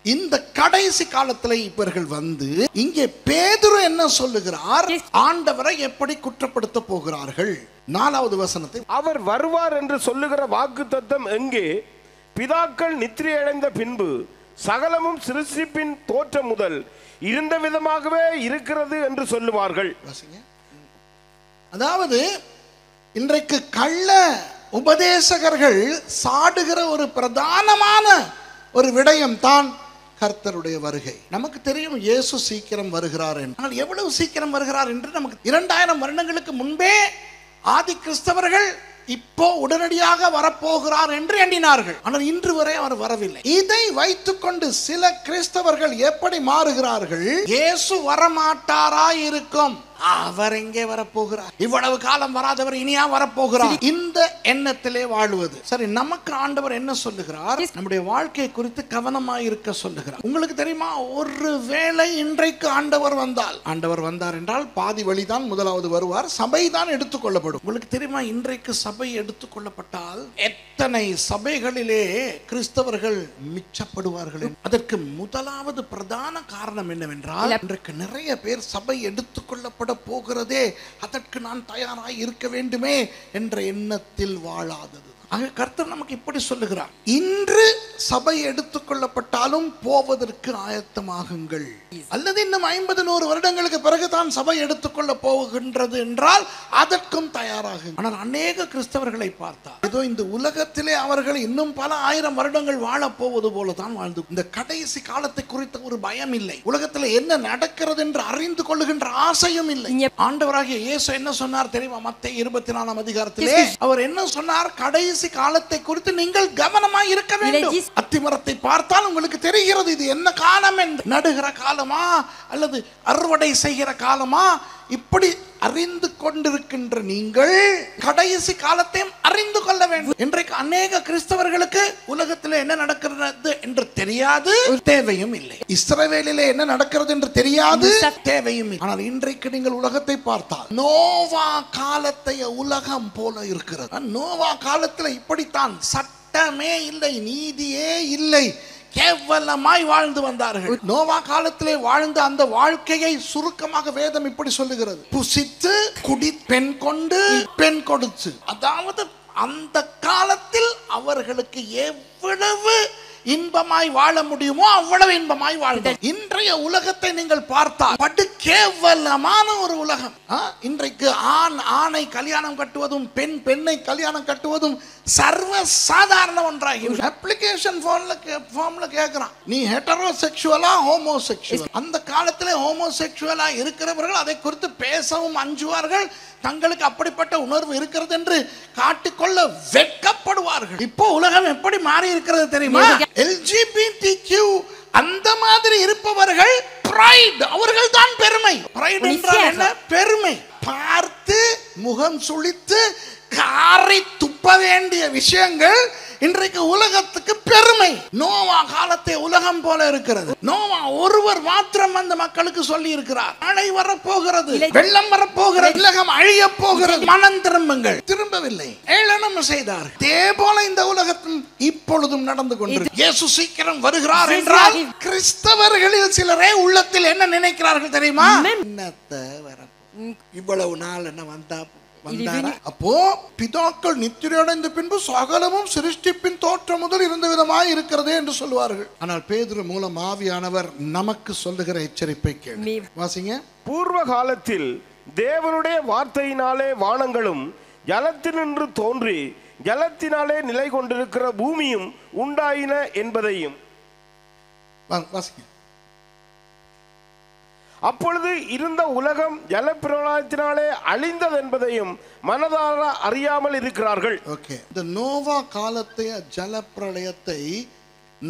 இந்த கடைசி காலத்துல இவர்கள் வந்து இங்கே பேதுரு என்ன சொல்லுகிறார்? ஆண்டவரை எப்படி குற்றப்படுத்த போகிறார்கள்? 4வது வசனத்தை, அவர் வருவார் என்று சொல்லுகிற வாக்குத்தத்தம் எங்கே? பிதாக்கள் நித்திரையடைந்த பின்பு சகலமும் சிருஷ்டிப்பின் தோற்றம் முதல் இருந்த விதமாகவே இருக்கிறது என்று சொல்லுவார்கள். அதாவது இன்றைக்கு கள்ள உபதேசகர்கள் சாடுகிற ஒரு பிரதானமான ஒரு விடயம் தான் கர்த்தருடைய வருகை. நமக்கு தெரியும் இயேசு சீக்கிரம் வருகிறார் என்று. ஆனால் எவ்வளவு சீக்கிரம் வருகிறார் என்று நமக்கு 2000 வருடங்களுக்கு முன்பே ஆதி கிறிஸ்தவர்கள் இப்போ உடனடியாக வரப்போகிறார் என்று எண்ணினார்கள். ஆனால் இன்று வரை அவர் வரவில்லை. இதை வைத்துக்கொண்டு சில கிறிஸ்தவர்கள் எப்படி மாறுகிறார்கள்? இயேசு வரமாட்டாரா இருக்கும், அவர் எங்கே வரப்போகிறார், இவ்வளவு காலம் வராதவர் இனியா வரப்போகிறார், இந்த எண்ணத்திலே வாழுவது. சரி, நமக்கு ஆண்டவர் என்ன சொல்லுகிறார்? நம்முடைய வாழ்க்கை குறித்து கவனமாய் இருக்க சொல்லுகிறார். உங்களுக்கு தெரியுமா, ஒரு வேளை இன்றைக்கு ஆண்டவர் வந்தார் என்றால் பாதி வழிதான் முதலாவது வருவார், சபை தான் எடுத்துக்கொள்ளப்படும். உங்களுக்கு தெரியுமா, இன்றைக்கு சபை எடுத்துக்கொள்ளப்பட்டால் எத்தனை சபைகளிலே கிறிஸ்தவர்கள் மிச்சப்படுவார்கள்? அதற்கு முதலாவது பிரதான காரணம் என்னவென்றால், இன்றைக்கு நிறைய பேர் சபை எடுத்துக்கொள்ளப்பட போகிறதே, அதற்கு நான் தயாராய் இருக்க வேண்டுமே என்ற எண்ணத்தில் வாழாதது. கர்த்தர் நமக்கு இப்படி சொல்லுகிறார், இன்று சபை எடுத்துக்கொள்ளப்பட்டாலும் போவதற்கு ஆயத்தமாகுங்கள். அல்லது இன்னும் 50-100 வருடங்களுக்கு பிறகுதான் சபை எடுத்துக்கொள்ள போகின்றது என்றால் அதற்கும் தயாராகும். ஆனால் அநேக கிறிஸ்தவர்களை பார்த்தால் ஏதோ இந்த உலகத்திலே அவர்கள் இன்னும் பல 1000 வருடங்கள் வாழப் போவது போலதான் வாழ்ந்து, இந்த கடைசி காலத்தை குறித்த ஒரு பயம் இல்லை, உலகத்தில் என்ன நடக்கிறது என்று அறிந்து கொள்ளுகின்ற ஆசையும் இல்லை. ஆண்டவராகிய இயேசு என்ன சொன்னார் தெரியுமா? மத்தேயு 24ஆம் அதிகாரத்திலே அவர் என்ன சொன்னார்? கடைசி காலத்தை குறித்து நீங்கள் கவனமாய் இருக்க வேண்டும். அத்திமரத்தை பார்த்தால் உங்களுக்கு தெரிகிறது இது என்ன காலம் என்று. நடுகிற காலமா அல்லது அறுவடை செய்கிற காலமா? இப்படி அறிந்து கொண்டிருக்கின்ற நீங்கள் கடைசி காலத்தையும் அறிந்து கொள்ள வேண்டும். இன்றைக்கு அநேக கிறிஸ்தவர்களுக்கு உலகத்தில் என்ன நடக்கிறது என்று தெரியாது, தேவையும் இல்லை. இஸ்ரவேலிலே என்ன நடக்கிறது என்று தெரியாது, தேவையும் இல்லை. ஆனால் இன்றைக்கு நீங்கள் உலகத்தை பார்த்தால் நோவா காலத்தைய உலகம் போல இருக்கிறது. நோவா காலத்தில் இப்படித்தான், சட்டமே இல்லை, நீதியே இல்லை, கேவலமாய் வாழ்ந்து வந்தார்கள். நோவா காலத்திலே வாழ்ந்த அந்த வாழ்க்கையை சுருக்கமாக வேதம் இப்படி சொல்லுகிறது: புசித்து குடி, பெண் கொண்டு பெண் கொடுத்து. அதாவது அந்த காலத்தில் அவர்களுக்கு எவ்வளவு இன்பமாய் வாழ முடியுமோ அவ்வளவு இன்பமாய் வாழ்ந்தார். இன்றைய உலகத்தை நீங்கள் பார்த்தால் படு கேவலமான ஒரு உலகம். இன்றைக்கு ஆணை கல்யாணம் கட்டுவதும் பெண் பெண்ணை கல்யாணம் கட்டுவதும் சர்வ சாதாரண ஒன்றாகி, அப்ளிகேஷன் ஃபார்ம்ல கேட்கிறான், நீ ஹெட்டரோசெக்சுவலா ஹோமோசெக்சுவல். அந்த காலத்திலே ஹோமோசெக்சுவலா இருக்கிறவர்கள் அதை குறித்து பேசவும் அஞ்சுவார்கள், தங்களுக்கு அப்படிப்பட்ட உணர்வு இருக்கிறது என்று காட்டிக்கொள்ள வெட்கப்படுவார்கள். இப்போ உலகம் எப்படி மாறி இருக்கிறது தெரியுமா? LGBTQ அந்த மாதிரி இருப்பவர்கள் பிரைட், அவர்கள் தான் பெருமை. பிரைட் என்றால் என்ன? பெருமை. பார்த்து முகம் சுளித்து காரை துப்ப வேண்டிய விஷயங்கள் இன்றைக்கு உலகத்துக்கு பெருமை. நோவா காலத்தை உலகம் போல இருக்கிறது. நோவா ஒருவர் மாத்திரம் அந்த மக்களுக்கு சொல்லி இருக்கிறார், மழை வரப்போகிறது, வெள்ளம் வரப்போகிறது, உலகம் அழிய போகிறது, மனம் திரும்புங்கள். திரும்பவில்லை, ஏளனம் செய்தார். அதே போல இந்த உலகத்தில் இப்பொழுதும் நடந்து கொண்டிருக்கிறது. இயேசு சீக்கிரம் வருகிறார் என்றால் கிறிஸ்தவர்களில் சிலரே உள்ளத்தில் என்ன நினைக்கிறார்கள் தெரியுமா? என்னத்த வர இவ்வளவு நாள் என்ன வந்தா. அப்போ பிதாக்கள் நித்திரையடைந்த பின்பு சகலமும் சிருஷ்டிப்பின் தோற்றம் முதல் இருந்த விதமாய் இருக்கிறதே என்று சொல்லுவார்கள். ஆனால் பேதுரு மூலம் ஆவியானவர் நமக்கு சொல்லுகிற எச்சரிப்பை கேளு. வாசிங்க. பூர்வ காலத்தில் தேவனுடைய வார்த்தையினாலே வானங்களும் ஜலத்தினின்று தோன்றி ஜலத்தினாலே நிலை கொண்டிருக்கிற பூமியும் உண்டாயின என்பதையும். வாசிங்க. அப்பொழுது இருந்த உலகம் ஜலப்பிரளயத்தினாலே அழிந்தது என்பதையும் மனதார அறியாமல் இருக்கிறார்கள். ஓகே, இந்த நோவா காலத்தைய ஜலப்பிரளயத்தை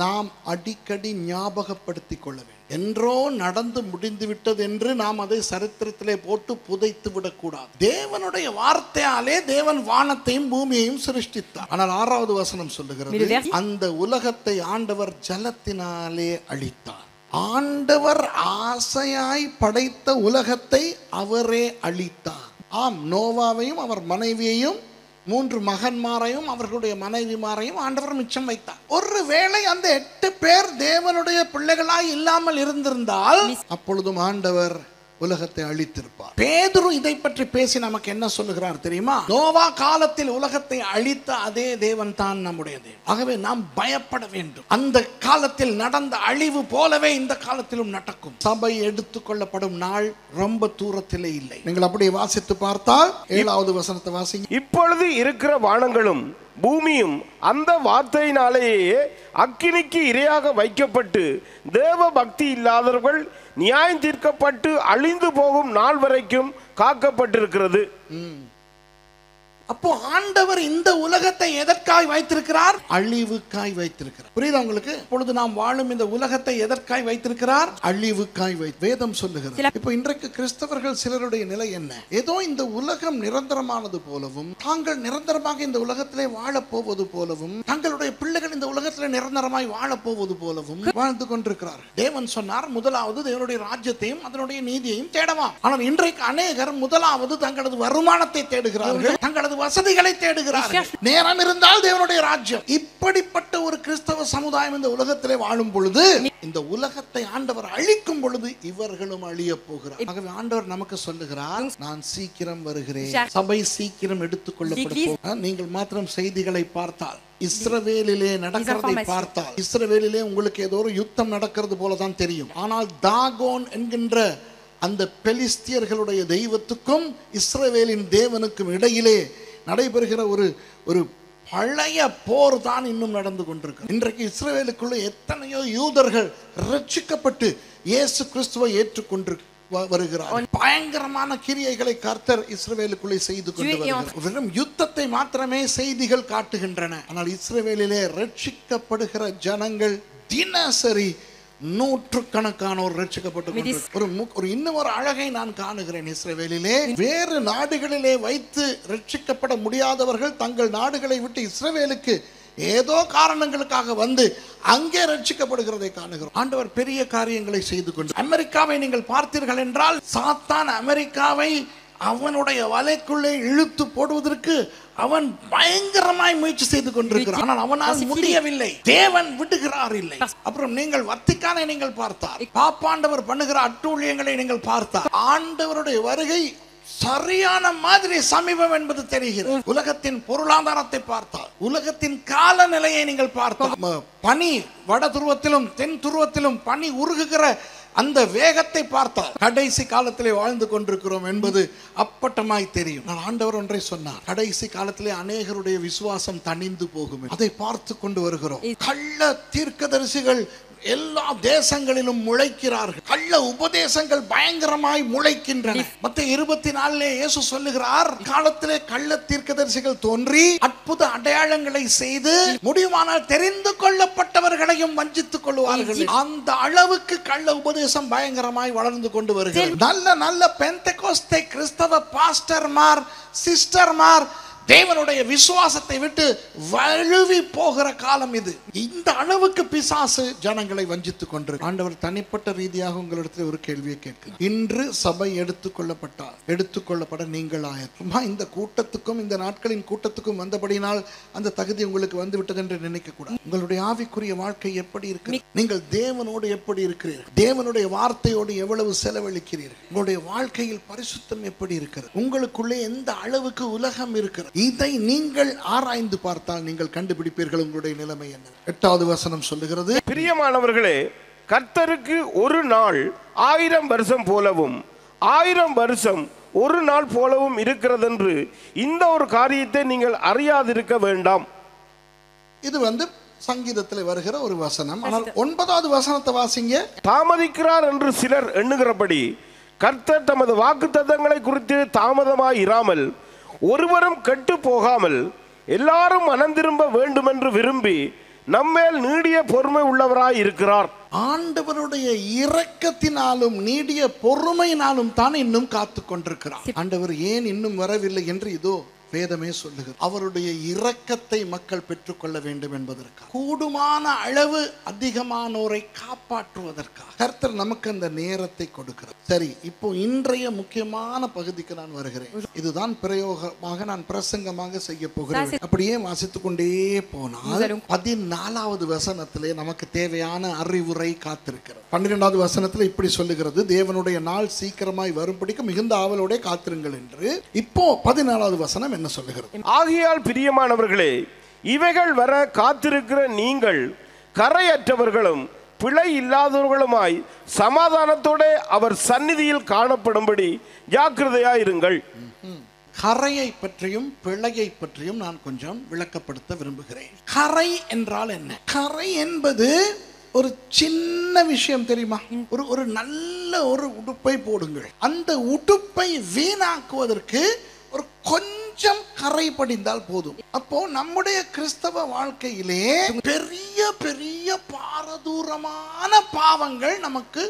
நாம் அடிக்கடி ஞாபகப்படுத்திக் கொள்ள வேண்டும். என்றோ நடந்து முடிந்து விட்டது என்று நாம் அதை சரித்திரத்திலே போட்டு புதைத்து விடக்கூடாது. தேவனுடைய வார்த்தையாலே தேவன் வானத்தையும் பூமியையும் சிருஷ்டித்தார். ஆனால் 6வது வசனம் சொல்லுகிறது, அந்த உலகத்தை ஆண்டவர் ஜலத்தினாலே அழித்தார். ஆண்டவர் ஆசையாய் படைத்த உலகத்தை அவரே அழித்தார். ஆம், நோவாவையும் அவர் மனைவியையும் 3 மகன்மாரையும் அவர்களுடைய மனைவிமாரையும் ஆண்டவர் மிச்சம் வைத்தார். ஒருவேளை அந்த 8 பேர் தேவனுடைய பிள்ளைகளாய் இல்லாமல் இருந்திருந்தால் அப்பொழுதும் ஆண்டவர் உலகத்தை அழித்திருப்பார். பேதுரு இதை பற்றி பேசி நமக்கு என்ன சொல்லுகிறார் தெரியுமா? நோவா காலத்தில் உலகத்தை அழித்த அதே தேவன் தான் நம்முடைய தேவன். ஆகவே நாம் பயப்பட வேண்டும். அந்த காலத்தில் நடந்த அழிவு போலவே இந்த காலத்திலும் நடக்கும். சபை எடுத்துக் கொள்ளப்படும் நாள் ரொம்ப தூரத்திலே இல்லை. நீங்கள் அப்படியே வாசித்து பார்த்தால் 7வது வசனத்தை வாசிங்க. இப்பொழுது இருக்கிற வானங்களும் பூமியும் அந்த வார்த்தையினாலேயே அக்கினிக்கு இரையாக வைக்கப்பட்டு தேவ பக்தி இல்லாதவர்கள் நியாயம் தீர்க்கப்பட்டு அழிந்து போகும் நாள் வரைக்கும் காக்கப்பட்டிருக்கிறது. அப்போ ஆண்டவர் இந்த உலகத்தை எதற்காய் வைத்திருக்கிறார்? அழிவுக்காய் வைத்திருக்கிறார். புரியுதா உங்களுக்கு? இப்பொழுது நாம் வாழும் இந்த உலகத்தை எதற்காய் வைத்திருக்கிறார்? அழிவுக்காய் வேதம் சொல்லுகிறது. இப்போ இன்றைக்கு கிறிஸ்தவர்கள் சிலருடைய நிலை என்ன? ஏதோ இந்த உலகம் நிரந்தரமானது போலவும், தாங்கள் நிரந்தரமாக இந்த உலகத்திலே வாழப் போவது போலவும், தங்களுடைய பிள்ளைகள் இந்த உலகத்திலே நிரந்தரமாய் வாழப் போவது போலவும் வாழ்ந்து கொண்டிருக்கிறார். தேவன் சொன்னார், முதலாவது தேவனுடைய ராஜ்யத்தையும் அதனுடைய நீதியையும் தேடவாம். ஆனால் இன்றைக்கு அநேகர் முதலாவது தங்களது வருமானத்தை தேடுகிறார்கள், தங்களது வசதிகளை தேடுகிறார்கள். நேரம் இருந்தால் தேவனுடைய ராஜ்யம். இப்படிப்பட்ட ஒரு கிறிஸ்தவ சமுதாயம் இந்த உலகத்திலே வாழும் பொழுது, இந்த உலகத்தை ஆண்டவர் அழிக்கும் பொழுது இவர்களும் அழிய போகிறார். ஆகவே ஆண்டவர் நமக்கு சொல்லுகிறார், நான் சீக்கிரம் வருகிறேன், சபை சீக்கிரம் எடுத்துக் கொள்ளப்படும். நீங்கள் மாத்திரம் செய்திகளை பார்த்தால், இஸ்ரவேலிலே நடக்கிறதை பார்த்தால், இஸ்ரவேலிலே உங்களுக்கு ஏதோ ஒரு யுத்தம் நடக்கிறது போலதான் தெரியும். ஆனால் தாகோன் என்கின்ற அந்த பெலிஸ்தியர்களுடைய தெய்வத்துக்கும் இஸ்ரவேலின் தேவனுக்கும் இடையிலே நடைபெறுகிற ஒரு பழைய போர் தான் இன்னும் நடந்து கொண்டிருக்கு. இன்றைக்கு இஸ்ரவேலுக்குள்ள எத்தனையோ யூதர்கள் ரட்சிக்கப்பட்டு இயேசு கிறிஸ்துவை ஏற்றுக்கொண்டு வருகிறார். பயங்கரமான கிரியைகளை கர்த்தர் இஸ்ரவேலுக்குள்ளே செய்து கொண்டு வருகிறார். வெறும் யுத்தத்தை மாத்திரமே செய்திகள் காட்டுகின்றன. ஆனால் இஸ்ரவேலிலே ரட்சிக்கப்படுகிற ஜனங்கள் தினசரி நூற்றுக்கணக்கானோர் ரட்சிக்கப்பட்டு ஒரு இன்னும் ஒரு அழகை நான் காணுகிறேன். இஸ்ரவேலிலே வேறு நாடுகளிலே வைத்து ரட்சிக்கப்பட முடியாதவர்கள் தங்கள் நாடுகளை விட்டு இஸ்ரவேலுக்கு ஏதோ காரணங்களுக்காக வந்து அங்கே ரட்சிக்கப்படுகிறதை காணுகிறோம். ஆண்டவர் பெரிய காரியங்களை செய்து கொண்டு, அமெரிக்காவை நீங்கள் பார்த்தீர்கள் என்றால், சாத்தான் அமெரிக்காவை அவனுடைய வலைக்குள்ளே இழுத்து போடுவதற்கு அவன் பயங்கரமாய் முயற்சி செய்து கொண்டிருக்கிறான். ஆனால் அவனால் முடியவில்லை. தேவன் விடுகிறார் இல்லை. அப்புறம் நீங்கள் வத்திக்கானை நீங்கள் பார்த்தார், பாப்பாண்டவர் பண்ணுகிற அட்டூழியங்களை நீங்கள் பார்த்தார். ஆண்டவருடைய வருகை சரியான மாதிரி சமீபம் என்பது தெரிகிறது. உலகத்தின் பொருளாதாரத்தை பார்த்தால், உலகத்தின் காலநிலையை நீங்கள் பார்த்தால், பனி வட துருவத்திலும் தென் துருவத்திலும் பனி உருகுகிற அந்த வேகத்தை பார்த்தால் கடைசி காலத்திலே வாழ்ந்து கொண்டிருக்கிறோம் என்பது அப்பட்டமாய் தெரியும். நான் ஆண்டவர் ஒன்றை சொன்னார், கடைசி காலத்திலே அநேகருடைய விசுவாசம் தணிந்து போகும். அதை பார்த்து கொண்டு வருகிறோம். கள்ள தீர்க்கதரிசிகள் எல்லா தேசங்களிலும் முளைக்கிறார்கள். கள்ள உபதேசங்கள் பயங்கரமாய் முளைக்கின்றன. மத்தேயு 24 இயேசு சொல்லுகிறார், காலத்திலே கள்ள தீர்க்கதரிசிகள் தோன்றி அற்புத அடையாளங்களை செய்து முடியுமானால் தெரிந்து கொள்ளப்பட்டவர்களையும் வஞ்சித்துக் கொள்வார்கள். அந்த அளவுக்கு கள்ள உபதேசம் பயங்கரமாய் வளர்ந்து கொண்டு வருகிறது. நல்ல நல்ல பெந்தெகோஸ்தே கிறிஸ்தவ பாஸ்டர்மார், சிஸ்டர்மார் தேவனுடைய விசுவாசத்தை விட்டு வழுவி போகிற காலம் இது. இந்த அளவுக்கு பிசாசு ஜனங்களை வஞ்சித்துக் கொண்டு. ஆண்டவர் தனிப்பட்ட ரீதியாக உங்களிடத்தில் ஒரு கேள்வியை கேட்கிறார். இன்று சபை எடுத்துக்கொள்ளப்பட்டால், எடுத்துக்கொள்ளப்பட நீங்கள் ஆயத்தமா? இந்த கூட்டத்துக்கும் இந்த நாட்களின் கூட்டத்துக்கும் வந்தபடினால் அந்த தகுதி உங்களுக்கு வந்துவிட்டது என்று நினைக்க கூடாது. உங்களுடைய ஆவிக்குரிய வாழ்க்கை எப்படி இருக்கு? நீங்கள் தேவனோடு எப்படி இருக்கிறீர்கள்? தேவனுடைய வார்த்தையோடு எவ்வளவு செலவழிக்கிறீர்கள்? உங்களுடைய வாழ்க்கையில் பரிசுத்தம் எப்படி இருக்கிறது? உங்களுக்குள்ளே எந்த அளவுக்கு உலகம் இருக்கிறது? இதை நீங்கள் ஆராய்ந்து பார்த்தால் நீங்கள் கண்டுபிடிப்பீர்கள் உங்களுடைய நிலைமை என்ன. 8வது வசனம் சொல்லுகிறது, பிரியமானவர்களே, கர்த்தருக்கு ஒரு நாள் 1000 வருஷம் போலவும் 1000 வருஷம் ஒரு நாள் போலவும் இருக்கிறது என்று இந்த ஒரு காரியத்தை நீங்கள் அறியாதிருக்க வேண்டாம். இது சங்கீதத்தில் வருகிற ஒரு வசனம். ஆனால் 9வது வசனத்தை வாசிங்க. தாமதிக்கிறார் என்று சிலர் எண்ணுகிறபடி கர்த்தர் தமது வாக்குத்தத்தங்களை குறித்து தாமதமாய் இராமல் ஒருவரும் கெட்டு போகாமல் எல்லாரும் மனம் திரும்ப வேண்டும் என்று விரும்பி நம்மேல் நீடிய பொறுமை உள்ளவராய் இருக்கிறார். ஆண்டவருடைய இரக்கத்தினாலும் நீடிய பொறுமையினாலும் தான் இன்னும் காத்து கொண்டிருக்கிறார். ஆண்டவர் ஏன் இன்னும் வரவில்லை என்று இதோ வேதமே சொல்லுகிறது. அவருடைய இரக்கத்தை மக்கள் பெற்றுக்கொள்ள வேண்டும் என்பதற்காக, கூடுமான அளவு அதிகமானோரை காப்பாற்றுவதற்காக கர்த்தர் நமக்கு அந்த நேரத்தை கொடுக்கிறார். சரி, இப்போ இன்றைய முக்கியமான பகுதிக்கு நான் வருகிறேன். இதுதான் பிரயோகமாக நான் பிரசங்கமாக செய்ய போகிறேன். அப்படியே வாசித்துக் கொண்டே போனால் 14வது வசனத்திலே நமக்கு தேவையான அறிவுரை காத்திருக்கிறது. 12வது வசனத்தில் இப்படி சொல்லுகிறது, தேவனுடைய நாள் சீக்கிரமாய் வரும்படிக்கு மிகுந்த ஆவலோட காத்திருங்கள் என்று. இப்போ 14வது வசனம் என்ன சொல்லுகிறது? ஆகையால் பிரியமானவர்களே, இவைகள் வர காத்திருக்கிற நீங்கள் கரையற்றவர்களும் பிழை இல்லாதவர்களுமாய் சமாதானத்தோட அவர் சந்நிதியில் காணப்படும்படி ஜாக்கிரதையாயிருங்கள். கரையை பற்றியும் பிழையை பற்றியும் நான் கொஞ்சம் விளக்கப்படுத்த விரும்புகிறேன். கரை என்றால் என்ன? கரை என்பது ஒரு சின்ன விஷயம் தெரியுமா? ஒரு நல்ல ஒரு உடுப்பை போடுங்கள், அந்த உடுப்பை வீணாக்குவதற்கு ஒரு கொஞ்சம் கரை படிந்தால் போதும். அப்போ நம்முடைய கிறிஸ்தவ வாழ்க்கையிலே பெரிய பெரிய பாரதூரமான பாவங்கள் நமக்கு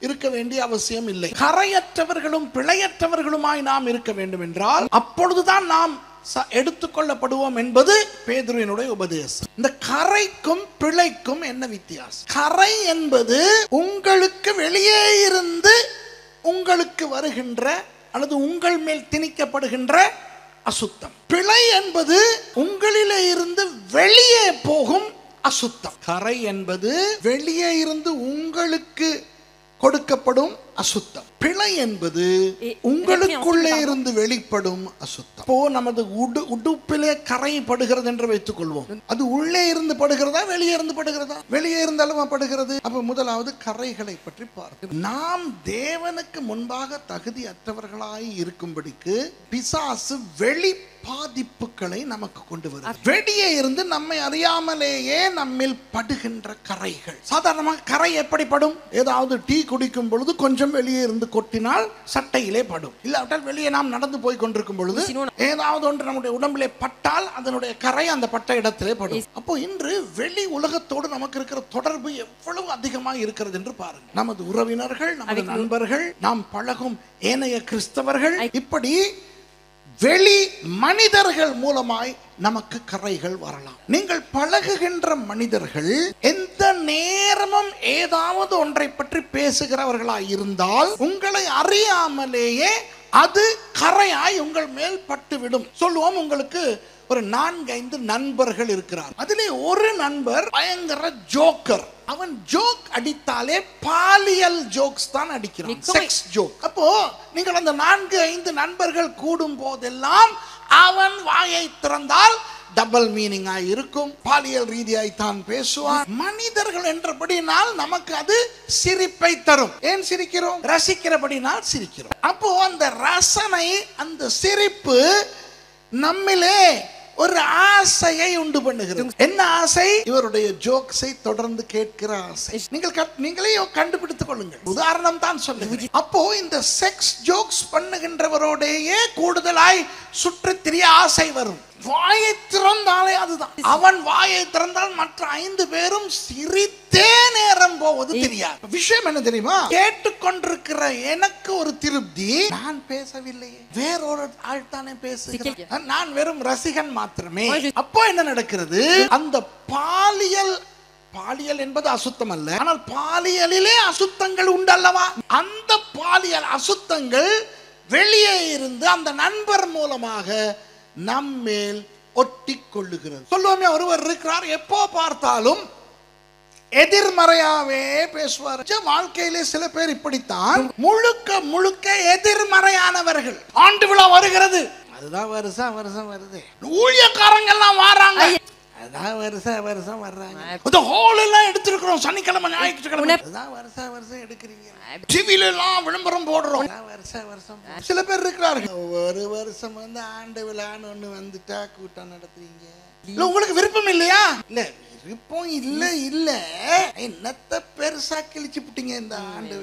இருக்க வேண்டிய அவசியம் இல்லை. கரையற்றவர்களும் பிழையற்றவர்களுமாய் நாம் இருக்க வேண்டும் என்றால் அப்பொழுதுதான் நாம் எடுத்துக்கொள்ளப்படுவோம் என்பது பேதுருவினுடைய உபதேசம். இந்த கரைக்கும் பிழைக்கும் என்ன வித்தியாசம்? கரை என்பது உங்களுக்கு வெளியே இருந்து உங்களுக்கு வருகின்ற அல்லது உங்கள் மேல் திணிக்கப்படுகின்ற அசுத்தம். பிழை என்பது உங்களிலே இருந்து வெளியே போகும் அசுத்தம். கரை என்பது வெளியே இருந்து உங்களுக்கு கொடுக்கப்படும் அசுத்தம். பிழை என்பது உங்களுக்குள்ளே இருந்து வெளிப்படும் அசுத்தம். இப்போ நமது உடுப்பிலே கரை படுகிறது என்று வைத்துக் கொள்வோம். அது உள்ளே இருந்து படுகிறதா வெளியே இருந்து படுகிறதா? வெளியே இருந்தாலும் படுகிறது. அப்ப முதலாவது கரைகளை பற்றி பார்க்க, நாம் தேவனுக்கு முன்பாக தகுதி அற்றவர்களாய் இருக்கும்படிக்கு பிசாசு வெளி பாதிப்புகளை நமக்கு கொண்டு வரும். வெளியே இருந்து நம்மை அறியாமலேயே நம்மில் படுகின்ற கரைகள். சாதாரணமாக கரை எப்படி படும்? ஏதாவது டீ குடிக்கும் பொழுது கொஞ்சம் வெளியே இருந்து கொட்டினால் சட்டையிலே படும். இல்லாவிட்டால் வெளியே நாம் நடந்து போய் கொண்டிருக்கும் பொழுது ஏதாவது ஒன்று நம்முடைய உடம்பிலே பட்டால் அதனுடைய கரை அந்த பட்ட இடத்திலே படும். அப்போ இன்று வெளி உலகத்தோடு நமக்கு இருக்கிற தொடர்பு எவ்வளவு அதிகமாக இருக்கிறது என்று பாருங்கள். நமது உறவினர்கள், நமது நண்பர்கள், நாம் பழகும் ஏனைய கிறிஸ்தவர்கள், இப்படி வெளி மனிதர்கள் மூலமாய் நமக்கு கரைகள் வரலாம். நீங்கள் பழகுகின்ற மனிதர்கள் எந்த நேரமும் ஏதாவது ஒன்றை பற்றி பேசுகிறவர்களாய் இருந்தால் உங்களை அறியாமலேயே அது கரையாய் உங்கள் மேல் பட்டுவிடும். சொல்லுவோம், உங்களுக்கு ஒரு 4-5 நண்பர்கள் இருக்கிறார். அதிலே ஒரு நண்பர் பயங்கர ஜோக்கர். அவன் ஜோக் அடித்தாலே பாலியல் ஜோக்ஸ் தான் அடிக்கிறான், செக்ஸ் ஜோக். அப்போ நீங்கள் அந்த 4-5 நண்பர்கள் கூடும் போதெல்லாம் அவன் வாயை திறந்தால் டபுள் மீனிங்கா இருக்கும், பாலியல் ரீதியாய் தான் பேசுவான். மனிதர்கள் என்றபடினால் நமக்கு அது சிரிப்பை தரும். ஏன் சிரிக்கிறோம்? ரசிக்கிறபடினால் சிரிக்கிறோம். அப்போ அந்த ரசனை, அந்த சிரிப்பு நம்மிலே ஒரு ஆசையை உண்டு பண்ணுகிறது. என்ன ஆசை? இவருடைய ஜோக்ஸை தொடர்ந்து கேட்கிற ஆசை. நீங்களே கண்டுபிடித்துக் கொள்ளுங்கள். உதாரணம் தான் சொல்லுங்க. அப்போ இந்த செக்ஸ் ஜோக்ஸ் பண்ணுகின்றவரோடையே கூடுதலாய் சுற்றி திரிய ஆசை வரும். வாயை திறந்தாலே அதுதான். அவன் வாயை திறந்தால் மற்ற 5 பேரும் சிரித்தே நேரம் போவது தெரியாது. விஷயம் என்ன தெரியுமா? கேட்டுக்கொண்டிருக்கிற எனக்கு ஒரு திருப்தி, நான் பேசவில்லையே, வேறொரு ஆள் தானே பேசுகிறேன், நான் வெறும் ரசிகன் மாத்திரமே. அப்போ என்ன நடக்கிறது? அந்த பாலியல் என்பது அசுத்தம் அல்ல, ஆனால் பாலியலிலே அசுத்தங்கள் உண்டு அல்லவா? அந்த பாலியல் அசுத்தங்கள் வெளியே இருந்து அந்த நண்பர் மூலமாக நம்மேல் ஒட்டி கொள்ளுகிறது. சொல்லுவோமே, ஒருவர் இருக்கிறார், எப்போ பார்த்தாலும் எதிர்மறையாவே பேசுவார். வாழ்க்கையிலே சில பேர் இப்படித்தான், முழுக்க எதிர்மறையானவர்கள். ஆண்டு விழா வருகிறது, அதுதான் வருஷம் வருது. ஊழியக்காரங்கெல்லாம் வராங்க, அதான் வருஷம் வர்றாங்க. இந்த ஹால் எல்லாம் எடுத்திருக்கிறோம், சனிக்கிழமை ஞாயிற்றுக்கிழமை, அதான் வருஷம் எடுக்கிறீங்க. டிவில எல்லாம் விளம்பரம் போடுறோம், வருஷம். சில பேர் இருக்கிறார்கள், ஒரு வருஷம் ஆண்டு விழான்னு ஒண்ணு வந்துட்டா கூட்டம் நடத்துறீங்க. உங்களுக்கு விருப்பம் இல்லையா? இல்ல, விருப்பம் இல்ல, என்னத்த பெருசா கிழிச்சு விட்டீங்க இந்த ஆண்டு.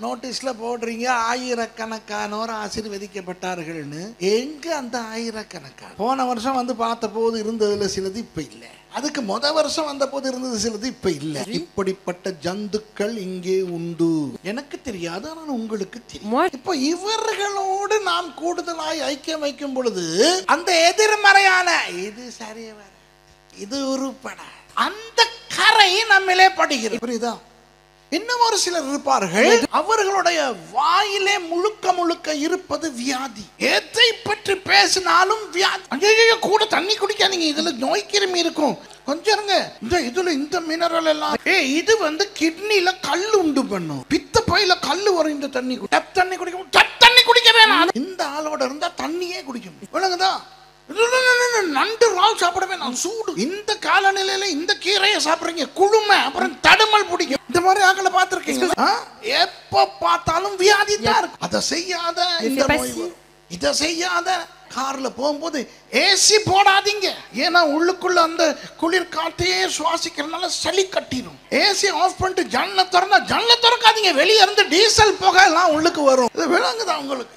நோட்டீஸ்ல போடுறீங்க, ஆயிரக்கணக்கானோர் ஆசீர்வதிக்கப்பட்டார்கள்னு. எங்க அந்த ஆயிரக்கணக்கான? போன வருஷம் வந்து பார்த்த போது இருந்ததுல சிலது சிலது இப்ப இல்ல. அதுக்கு வருஷம் வந்த போது இருந்தது சிலது இப்ப இல்ல. இப்படிப்பட்ட ஜந்துக்கள் இங்கே உண்டு. எனக்கு தெரியாது, ஆனால் உங்களுக்கு தெரியும். இப்போ இவர்களோடு நாம் கூடுதலாய் ஐக்கியம் வைக்கும் பொழுது அந்த எதிர்மறையான இது சரியே வர, இது உருப்பட, அந்த கரை நம்மளே படுகிறது. புரியுதா? இன்னும் ஒரு சிலர் இருப்பார்கள், அவர்களுடைய வாயிலே முழுக்க முழுக்க இருப்பது வியாதி. எதை பற்றி பேசினாலும் வியாதி. ஐயோ, கூட தண்ணி குடிக்காதீங்க, இதுல நோய் கிருமி இருக்கும், கொஞ்சம் இருங்க, இதுல இந்த மினரல் எல்லாம், இது கிட்னில கல் உண்டு பண்ணும், பித்த பையில கல் வரும், இந்த தண்ணி தண்ணி குடிக்க வேணாம். இந்த ஆளோட இருந்தா தண்ணியே குடிக்க முடியும். நண்டு ரால் சாப்பிடவே நான் சூடு. இந்த காலநிலையில இந்த கீரையை சாப்பிடுறீங்க, குளுமை, அப்புறம் தடுமல் பிடிக்கும். இந்த மாதிரி ஆக்களை பார்த்திருக்கீங்க? எப்ப பார்த்தாலும் வியாதி தான் இருக்கும். அதை செய்யாத இந்த நோய் வரும், இதை செய்யாத. கார்ல போகும்போது ஏசி போடாதீங்க, ஏன்னா உள்ளுக்குள்ள அந்த குளிர் காற்றையே சுவாசிக்கிறதுனால சளி கட்டிடும். ஏசி ஆஃப் பண்ணிட்டு ஜன்னலை திறக்காதீங்க, வெளியே இருந்து டீசல் புகை எல்லாம் உள்ளுக்கு வரும். இது விளங்குதா உங்களுக்கு?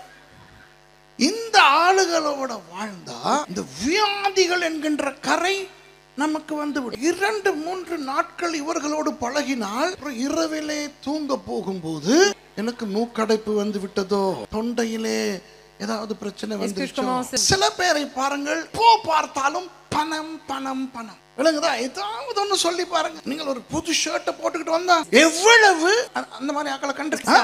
இந்த ஆளுகளோட வாழ்ந்தா இந்த வியாதிகள் என்கின்ற கரை நமக்கு வந்துவிடும். 2-3 நாட்கள் இவர்களோடு பழகினால் இரவிலே தூங்க போகும்போது எனக்கு மூக்கடைப்பு வந்து விட்டதோ, தொண்டையிலே ஏதாவது பிரச்சனை வந்துச்சோ. சில பேரை பாருங்கள், பார்த்தாலும் பணம் பணம் பணம். விளங்குதா? ஏதாவது ஒண்ணு சொல்லி பாருங்க. நீங்கள் ஒரு புது ஷர்ட்டை போட்டுக்கிட்டு வந்தா எவ்வளவு, அந்த மாதிரி ஆக்களை கண்டிருக்கா,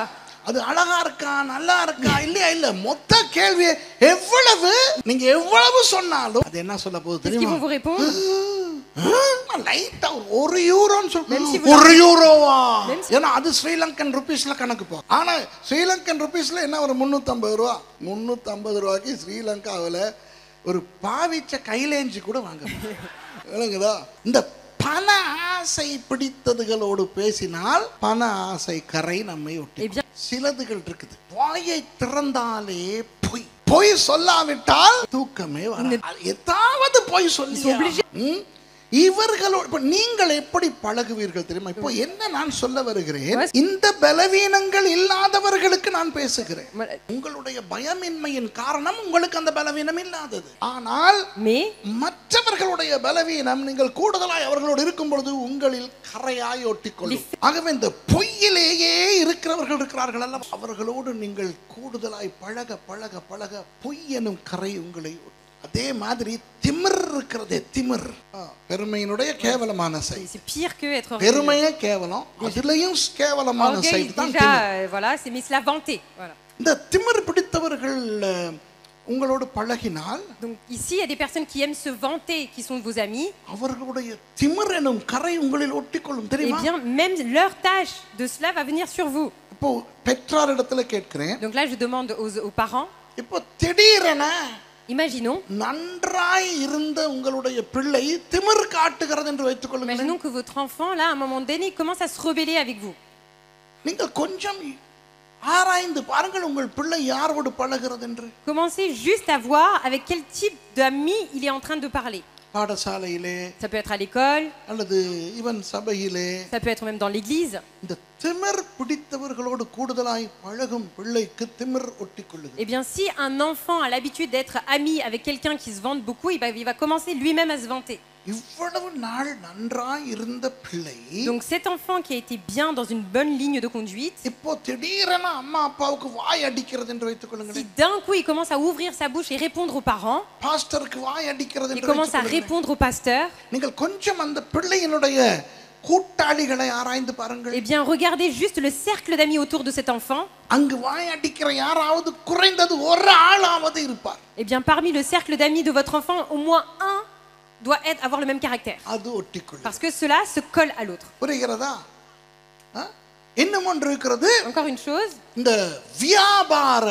அது அழகா இருக்கா, நல்லா இருக்கா, இல்லையா? இல்ல, மொத்த கேள்வி எவ்வளவு. நீங்க எவ்வளவு சொன்னாலும் அது என்ன சொல்ல போகுது தெரியுமா? லைட்டா ஒரு யூரோன்னு சொல்லுங்க. 1 யூரோவா? ஏன்னா அது ஸ்ரீலங்கன் ருபீஸ்ல கணக்கு போ. ஆனா ஸ்ரீலங்கன் ருபீஸ்ல என்ன ஒரு 350 ரூபா. 350 ரூபாய்க்கு ஸ்ரீலங்காவில் ஒரு பாவிச்ச கைலேஞ்சி கூட வாங்க. விளங்குதா? இந்த பண ஆசை பிடித்ததுகளோடு பேசினால் பண ஆசை கரை நம்மை ஒட்டி. சிலதுகள் இருக்குது, வாயை திறந்தாலே பொய். பொய் சொல்லாவிட்டால் தூக்கமே வராது. ஏதாவது பொய் சொல்லி இவர்களோடு நீங்கள் எப்படி பழகுவீர்கள் தெரியுமா? இப்போ என்ன நான் சொல்ல வருகிறேன், இந்த பலவீனங்கள் இல்லாதவர்களுக்கு நான் பேசுகிறேன். உங்களுடைய பயமின்மையின் காரணம் உங்களுக்கு அந்த பலவீனம் இல்லாதது. ஆனால் மற்றவர்களுடைய பலவீனம் நீங்கள் கூடுதலாய் அவர்களோடு இருக்கும் பொழுது உங்களில் கரையாய் ஒட்டிக்கொள்ளும். ஆகவே இந்த பொய்யிலேயே இருக்கிறவர்கள் இருக்கிறார்கள் அல்ல, அவர்களோடு நீங்கள் கூடுதலாய் பழக பழக பழக பொய் எனும் கரை உங்களை. அதே மாதிரி திமிர் இருக்கிறதே, திமிர் பெருமையினுடைய கேவலமான சைடு. பெருமையே கேவலம், அதுலயும் கேவலமான சைடு தான் திமிர். இந்த திமிர் பிடித்தவர்கள் உங்களோடு பழகினால், donc ici il y a des personnes qui aiment se vanter, qui sont vos amis, அவர்களுடைய திமிர் எனும் கரை உங்களில் ஒட்டிக்கொள்ளும் தெரியுமா? Et bien même leur tâche de cela va venir sur vous. இப்போ பெற்றாரிடத்துல கேட்கிறேன். Donc là je demande aux parents, இப்போ திடீரென imaginons, நன்றாய் இருந்த உங்களுடைய பிள்ளை திமிர் காட்டுகிறது என்று வைத்துக் கொள்ளுங்கள். Imaginons que votre enfant là à un moment donné commence à se rebeller avec vous. நீங்கள் கொஞ்சம் ஆராய்ந்து பாருங்கள் உங்கள் பிள்ளை யாரோடு பழகிறது என்று. Commencez juste à voir avec quel type d'amis il est en train de parler. பாடசாலையிலே, ça peut être à l'école, அல்லது ஈவன் சபையிலே, ça peut être même dans l'église. இந்த திமிர் பிடித்தவர்களோடு கூடுதலாய் பழகும் பிள்ளைக்கு திமிர் ஒட்டிக்கொள்ளுகிறது. Eh bien si un enfant a l'habitude d'être ami avec quelqu'un qui se vante beaucoup, il va commencer lui-même à se vanter. இவ்வளவு நாள் நன்றாய் இருந்த பிள்ளை, donc cet enfant qui a été bien dans une bonne ligne de conduite, இப்போ திடீரென அம்மா அப்பாவுக்கு வாய் அடிக்கிறது என்று வைத்துக் கொள்ளுங்கள். si d'un coup il commence à ouvrir sa bouche et répondre aux parents, பாஸ்டருக்கு வாய் அடிக்கிறது என்று il commence à répondre au pasteur, நீங்கள் கொஞ்சம் அந்த பிள்ளையினுடைய கூட்டாளிகளை ஆராய்ந்து பாருங்கள். eh bien regardez juste le cercle d'amis autour de cet enfant. அங்கு வாய் அடிக்கிற யாராவது குறைந்தது ஒரு ஆளாவது இருப்பார். Eh bien parmi le cercle d'amis de votre enfant, au moins un doit avoir le même caractère, parce que cela se colle à l'autre. புரிகிறதா? இன்னும் ஒன்று இருக்கிறது. Encore une chose, இந்த வியாபார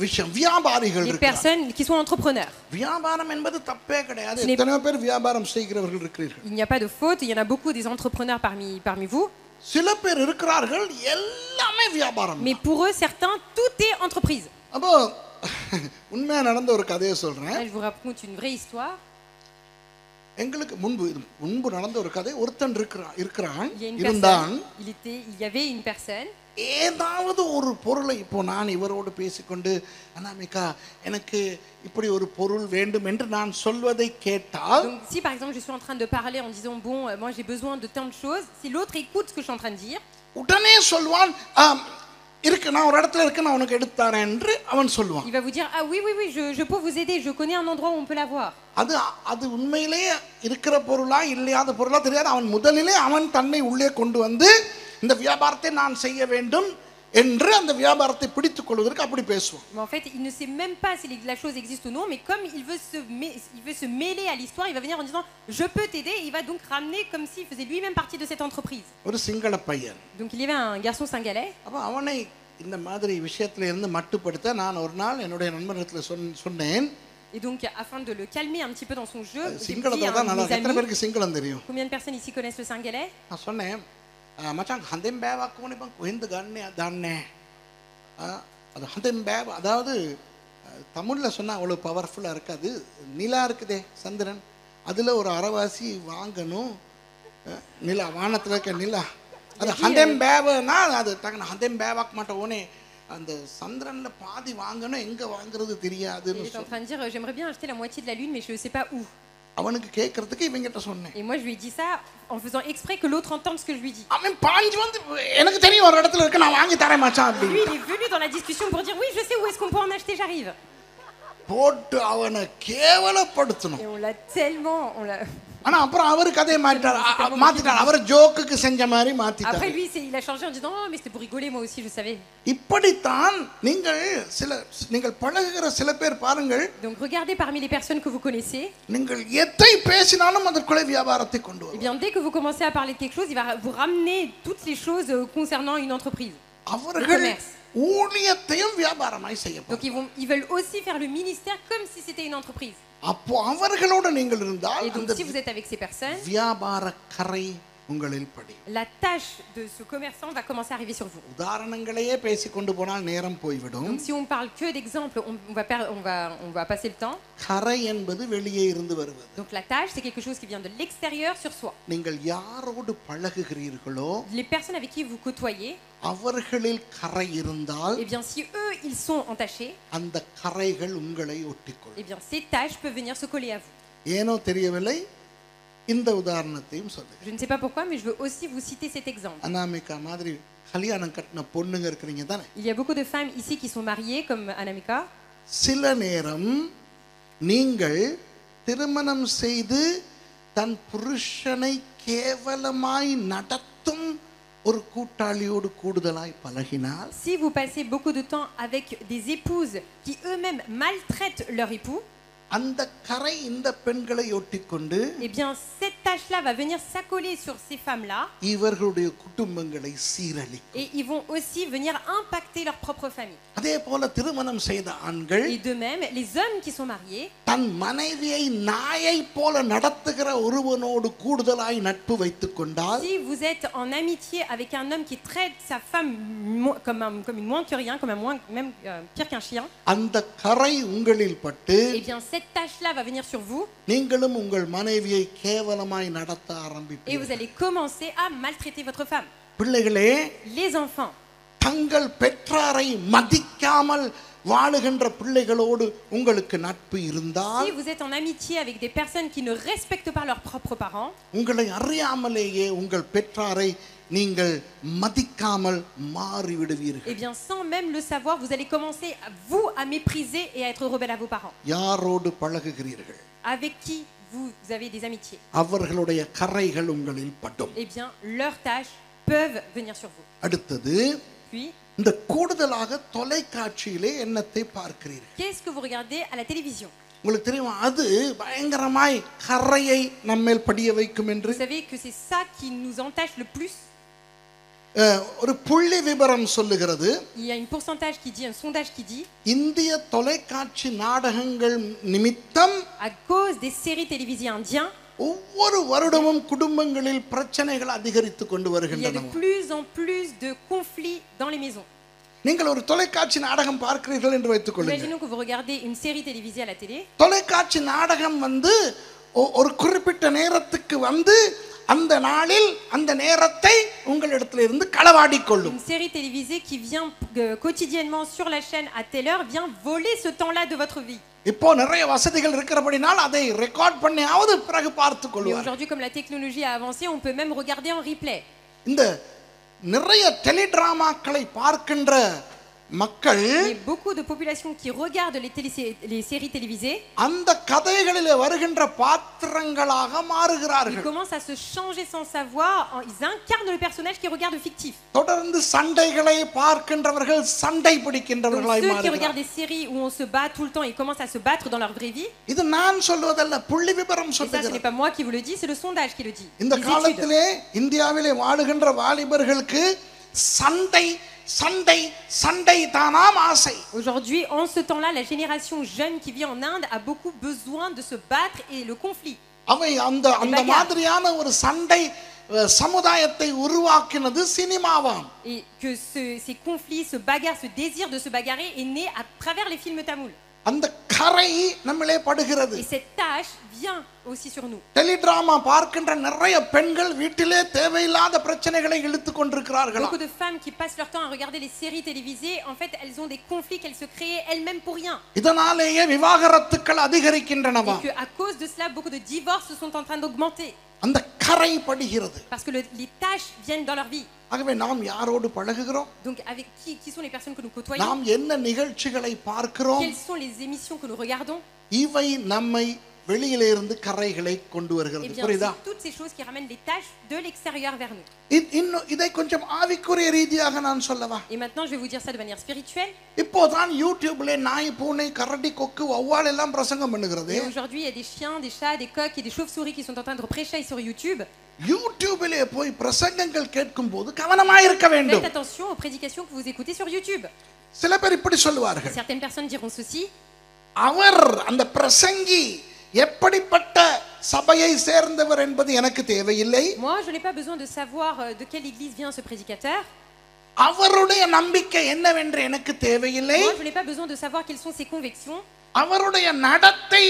விஷயம், வியாபாரிகள் les personnes qui sont entrepreneurs. வியாபாரம் என்பது தப்பே கிடையாது. எத்தனை பேர் வியாபாரம் செய்கிறவர்கள் இருக்கிறீர்கள்? Il n'y a pas de faute, il y en a beaucoup des entrepreneurs parmi vous. சில பேர் இருக்கிறார்கள் எல்லாமே வியாபாரம். Mais pour eux certains tout est entreprise. அப்போ உண்மையா நடந்த ஒரு கதையை சொல்றேன். Je vous raconte une vraie histoire. எங்களுக்கு முன்பு நடந்த ஒரு கதை. ஒருத்தன் இருக்கிறான் Il y a une இருந்தான். personne, il y avait une personne. ஏதாவது ஒரு பொருளை இப்போ நான் இவரோடு பேசிக்கொண்டு அனாமிகா எனக்கு இப்படி ஒரு பொருள் வேண்டும் என்று நான் சொல்வதை கேட்டால் Donc si par exemple je suis en train de parler en disant bon moi j'ai besoin de tant de choses, si l'autre écoute ce que je suis en train de dire, உடனே சொல்வான் இருக்கு நான் ஒரு இடத்துல இருக்கு நான் உனக்கு எடுத்து தரேன் என்று அவன் சொல்வான். il va vous dire ah oui je peux vous aider, je connais un endroit où on peut l'avoir. அது உண்மையிலேயே இருக்கிற பொருளா இல்லையாத பொருளா தெரியாது. அவன் முதலிலே அவன் தன்னை உள்ளே கொண்டு வந்து இந்த வியாபாரத்தை நான் செய்ய வேண்டும் என்று அந்த வியாபாரத்தை பிடித்துக் கொள்வதற்கு அப்படி பேசுவான். Mais en fait, il ne sait même pas si la chose existe ou non, mais comme il veut se mêler à l'histoire, il va venir en disant je peux t'aider, il va donc ramener comme s'il faisait lui-même partie de cette entreprise. ஒரு சிங்கள பையன். Donc il y avait un garçon singalais. அப்ப அவனை இந்த மாதிரி விஷயத்துல இருந்து மட்டுப்படுத்த நான் ஒரு நாள் என்னுடைய நண்பனிடத்துல சொன்னேன். Et donc afin de le calmer un petit peu dans son jeu, சிங்களத்துல தான் நல்லா எத்தனை பேருக்கு சிங்களம் தெரியும்? Combien de personnes ici connaissent le singalais? நான் சொன்னேன் மச்சான் ஹந்தெம் பேவாக்கு ஓனே பங் கோஹிந்த கண்ணே தானே அது ஹந்தெம் பேவ் அதாவது தமிழ்ல சொன்னா அவ்வளவு பவர்ஃபுல்லா இருக்காது. நிலா இருக்குதே சந்திரன் அதுல ஒரு அரைவாசி வாங்கணும். நிலா வானத்துல இருக்க நிலா அது ஹந்தெம் பேவ்னா அது டக்குனு ஹந்தெம் பேவாக்க மாட்டோம் ஓனே அந்த சந்திரன்ல பாதி வாங்கணும் எங்க வாங்குறது தெரியாதுன்னு Il est en train de dire j'aimerais bien acheter la moitié de la lune mais je sais pas où. அவனுக்கு கேக்குறதுக்கு இவங்கிட்ட சொன்னேன். Et moi je lui ai dit ça en faisant exprès que l'autre entende ce que je lui dis. அவன் பாஞ்சு வந்து எனக்கு தெரியும் ஒரு இடத்துல இருக்கு நான் வாங்கி தரேன் மச்சான் அப்படி. Lui il est venu dans la discussion pour dire oui je sais où est-ce qu'on peut en acheter, j'arrive. போட்டு அவனை கேவலப்படுத்தணும். Et on l'a tellement ஆனா அப்புறம் அவர் கதையை மாத்திட்டார். அவர் ஜோக்குக்கு செஞ்ச மாதிரி மாத்திட்டார். Après lui il a changé en disant oh mais c'était pour rigoler, moi aussi je savais. இப்படித்தான் நீங்கள் பழகுகிற சில பேர் பாருங்கள். Donc regardez parmi les personnes que vous connaissez. நீங்கள் எதை பேசினாலும் அதற்குள்ளே வியாபாரத்தை கொண்டு வருவார். Eh bien dès que vous commencez à parler de quelque chose, il va vous ramener toutes les choses concernant une entreprise. அவர்கள் ஊழியத்தையும் வியாபாரமாய் செய்யப்படும். Donc ils veulent aussi faire le ministère comme si c'était une entreprise. அப்போ அவர்களோடு நீங்கள் இருந்தால் Et donc si vous êtes avec ces personnes, வியாபார கரை உங்களில் படி. La tâche de ce commerçant va commencer à arriver sur vous. உதாரணங்களையே பேசிக் கொண்டு போனால் நேரம் போய்விடும். Donc si on parle que d'exemples, on va passer le temps. கரை என்பது வெளியே இருந்து வருவது. Donc la tâche c'est quelque chose qui vient de l'extérieur sur soi. நீங்கள் யாரோடு பழகுகிறீர்களோ les personnes avec qui vous côtoyez, அவர்களில் கரை இருந்தால் eh bien si eux ils sont entachés, அந்த கரைகள் உங்களை ஒட்டிக்கொள்ளும். eh bien ces taches peuvent venir se coller à vous. ஏனோ தெரியவில்லை இந்த உதாரணத்தையும் சொல்லு. Je ne sais pas pourquoi mais je veux aussi vous citer cet exemple. Anamika மாதிரி கல்யாணம் கட்டின பொண்ணுங்க இருக்கீங்க தானே? Il y a beaucoup de femmes ici qui sont mariées comme Anamika. சில நேரம் நீங்கள் திருமணம் செய்து தன் புருஷனை கேவலமாய் நடத்தும் ஒரு கூட்டாளியோடு கூடுதலாய் பழகினால், si vous passez beaucoup de temps avec des épouses qui eux-mêmes maltraitent leur époux, அந்த கரை இந்த பெண்களை ஒட்டிக்கொண்டு, eh bien cette tâche là va venir s'accoler sur ces femmes là இவர்களுடைய குடும்பங்களை சீரழிக்கும். et ils vont aussi venir impacter leur propre famille. அதே போல திருமணம் செய்த ஆண்கள் Et de même les hommes qui sont mariés, தன் மனைவியை நாயை போல நடத்துகிற ஒருவனோடு கூடுதலாய் நட்பு வைத்துக் கொண்டால், si vous êtes en amitié avec un homme qui traite sa femme comme une moins que rien, comme même pire qu'un chien, அந்த கரை உங்களில் பட்டு, eh bien cette tâche là va venir sur vous நீங்களும் உங்கள் மனைவியை கேவலமாய் நடத்த et vous ஆரம்பிப்பீர்கள். allez commencer à maltraiter votre femme. பிள்ளைகளே, Les enfants, தங்கள் பெற்றாரை மதிக்காமல் வாழுகின்ற பிள்ளைகளோடு உங்களுக்கு நட்பு இருந்தால், si vous êtes en amitié avec des personnes qui ne respectent pas leurs propres parents, உங்களை அறியாமலேயே உங்கள் பெற்றாரை நீங்கள் மதிக்காமல் மாறிவிடுவீர்கள். eh bien sans même le savoir, vous allez commencer à mépriser et à être rebelle à vos parents. யாரோடு பழகுகிறீர்கள்? Avec qui vous avez des amitiés, அவர்களுடைய கரைகள் உங்களில் படும். eh bien leurs tâches peuvent venir sur vous. அடுத்தது, Puis இந்த கூடுதலாக தொலைக்காட்சியிலே என்னத்தை பார்க்கிறீர்கள்? qu'est-ce que vous regardez à la télévision? உங்களுக்கு தெரியுமா, அது பயங்கரமாய் கரையை நம்மேல் படிய வைக்கும் என்று. Vous savez que c'est ça qui nous entache le plus. ஒரு புள்ளி விபரம் சொல்லுகிறது. Il y a un pourcentage qui dit, un sondage qui dit, இந்திய தொலைக்காட்சி நாடகங்கள் நிமித்தம் à cause des séries télévisées indiennes, ஒவ்வொரு வருடமும் குடும்பங்களில் பிரச்சனைகள் அதிகரித்துக் கொண்டு il y a வருகின்றன. de plus en plus de conflits dans les maisons. நீங்கள் ஒரு தொலைக்காட்சி நாடகம் பார்க்கிறீர்கள் என்று வைத்துக் கொள்ளுங்கள். Imaginons que vous regardez une série télévisée à la télé. தொலைக்காட்சி நாடகம் ஒரு குறிப்பிட்ட நேரத்துக்கு வந்து அந்த நாளில் அந்த நேரத்தை உங்களிடத்தில் இருந்து களவாடிக் கொள்ளும். Une série télévisée qui vient quotidiennement sur la chaîne à telle heure vient voler ce temps-là de votre vie. இப்போ நிறைய வசதிகள் இருக்கிறபடினால் அதை ரெக்கார்ட் பண்ணியாவது பிறகு பார்த்து Mais கொள்வார். aujourd'hui, comme la technologie a avancé, on peut même regarder en replay. இந்த நிறைய டெலிடிராமாக்களை பார்க்கின்ற மக்கள் Mais beaucoup de populations qui regardent les séries télévisées, அந்த கதைகளிலே வருகின்ற பாத்திரங்களாக ils மாறுகிறார்கள். commencent à se changer sans savoir. Ils incarnent le personnage qui regarde fictif. தொடர்ந்து சண்டைகளை பார்க்கின்றவர்கள் சண்டை Donc பிடிக்கின்றவர்களாய் ceux qui மாறுகிறார்கள். regardent des séries où on se bat tout le temps, ils commencent à se battre dans leur vraie vie. இது நான் சொல்வதல்ல, புள்ளி விபரம் Et ça, ce n'est சொல்லுகிறது. pas moi qui vous le dis, c'est le sondage qui le dit. இந்த Les études. காலத்திலே இந்தியாவிலே வாழுகின்ற வாலிபர்களுக்கு சண்டை சண்டை சண்டை தானாம் ஆசை. Aujourd'hui, en ce temps-là, la génération jeune qui vit en Inde a beaucoup besoin de se battre et le conflit. அவை அந்த மாதிரியான ஒரு சண்டை சமுதாயத்தை உருவாக்கினது சினிமாவாம். Et que ces conflits, ce bagarre, ce désir de se bagarrer est né à travers les films tamouls. அந்த கரை நம்மளே படுகிறது. Et cette tâche vient aussi sur nous. டெலிடிராமா பார்க்கின்ற நிறைய பெண்கள் வீட்டிலே தேவையில்லாத பிரச்சனைகளை இழுத்து கொண்டிருக்கிறார்கள். Beaucoup de femmes qui passent leur temps à regarder les séries télévisées, en fait, elles ont des conflits qu'elles se créent elles-mêmes pour rien. இதனாலேயே விவாகரத்துக்கள் அதிகரிக்கின்றனவா? Et qu'à cause de cela, beaucoup de divorces sont en train d'augmenter. அந்த கரை படுகிறது. Parce que les tâches viennent dans leur vie. ஆகவே நாம் யாரோடு பழகுகிறோம்? Donc, avec qui sont les personnes que nous côtoyons? நாம் என்ன நிகழ்ச்சிகளை பார்க்கிறோம்? Quelles sont les émissions que nous regardons? இவை நம்மை வெளியிலே இருந்து கரைகளை கொண்டு Eh வருகிறது. bien, புரியுதா? c'est toutes ces choses qui ramènent les tâches de l'extérieur vers nous. இன்னும் இதை கொஞ்சம் ஆவிக்குரிய ரீதியாக நான் சொல்லவா? Et maintenant, je vais vous dire ça de manière spirituelle. இப்போதான் யூடியூப்ல நாய் பூனை கரடி கொக்கு வௌவால் எல்லாம் பிரசங்கம் பண்ணுகிறது. Et aujourd'hui, il y a des chiens, des chats, des coqs et des chauves-souris qui sont en train de prêcher sur YouTube. யூடியூபிலே போய் பிரசங்கங்கள் கேட்கும் போது கவனமாக இருக்க வேண்டும். Faites attention aux prédications que vous écoutez sur YouTube. சில பேர் இப்படி சொல்லுவார்கள், Certaines personnes diront ceci. அவர் அந்த பிரசங்கி எப்படிப்பட்ட சபையை சேர்ந்தவர் என்பது எனக்கு தேவையில்லை. Moi, je n'ai pas besoin de savoir de quelle église vient ce prédicateur. அவருடைய நம்பிக்கை என்னவென்று எனக்கு தேவையில்லை. Moi, je n'ai pas besoin de savoir quelles sont ses convictions. அவருடைய நடத்தை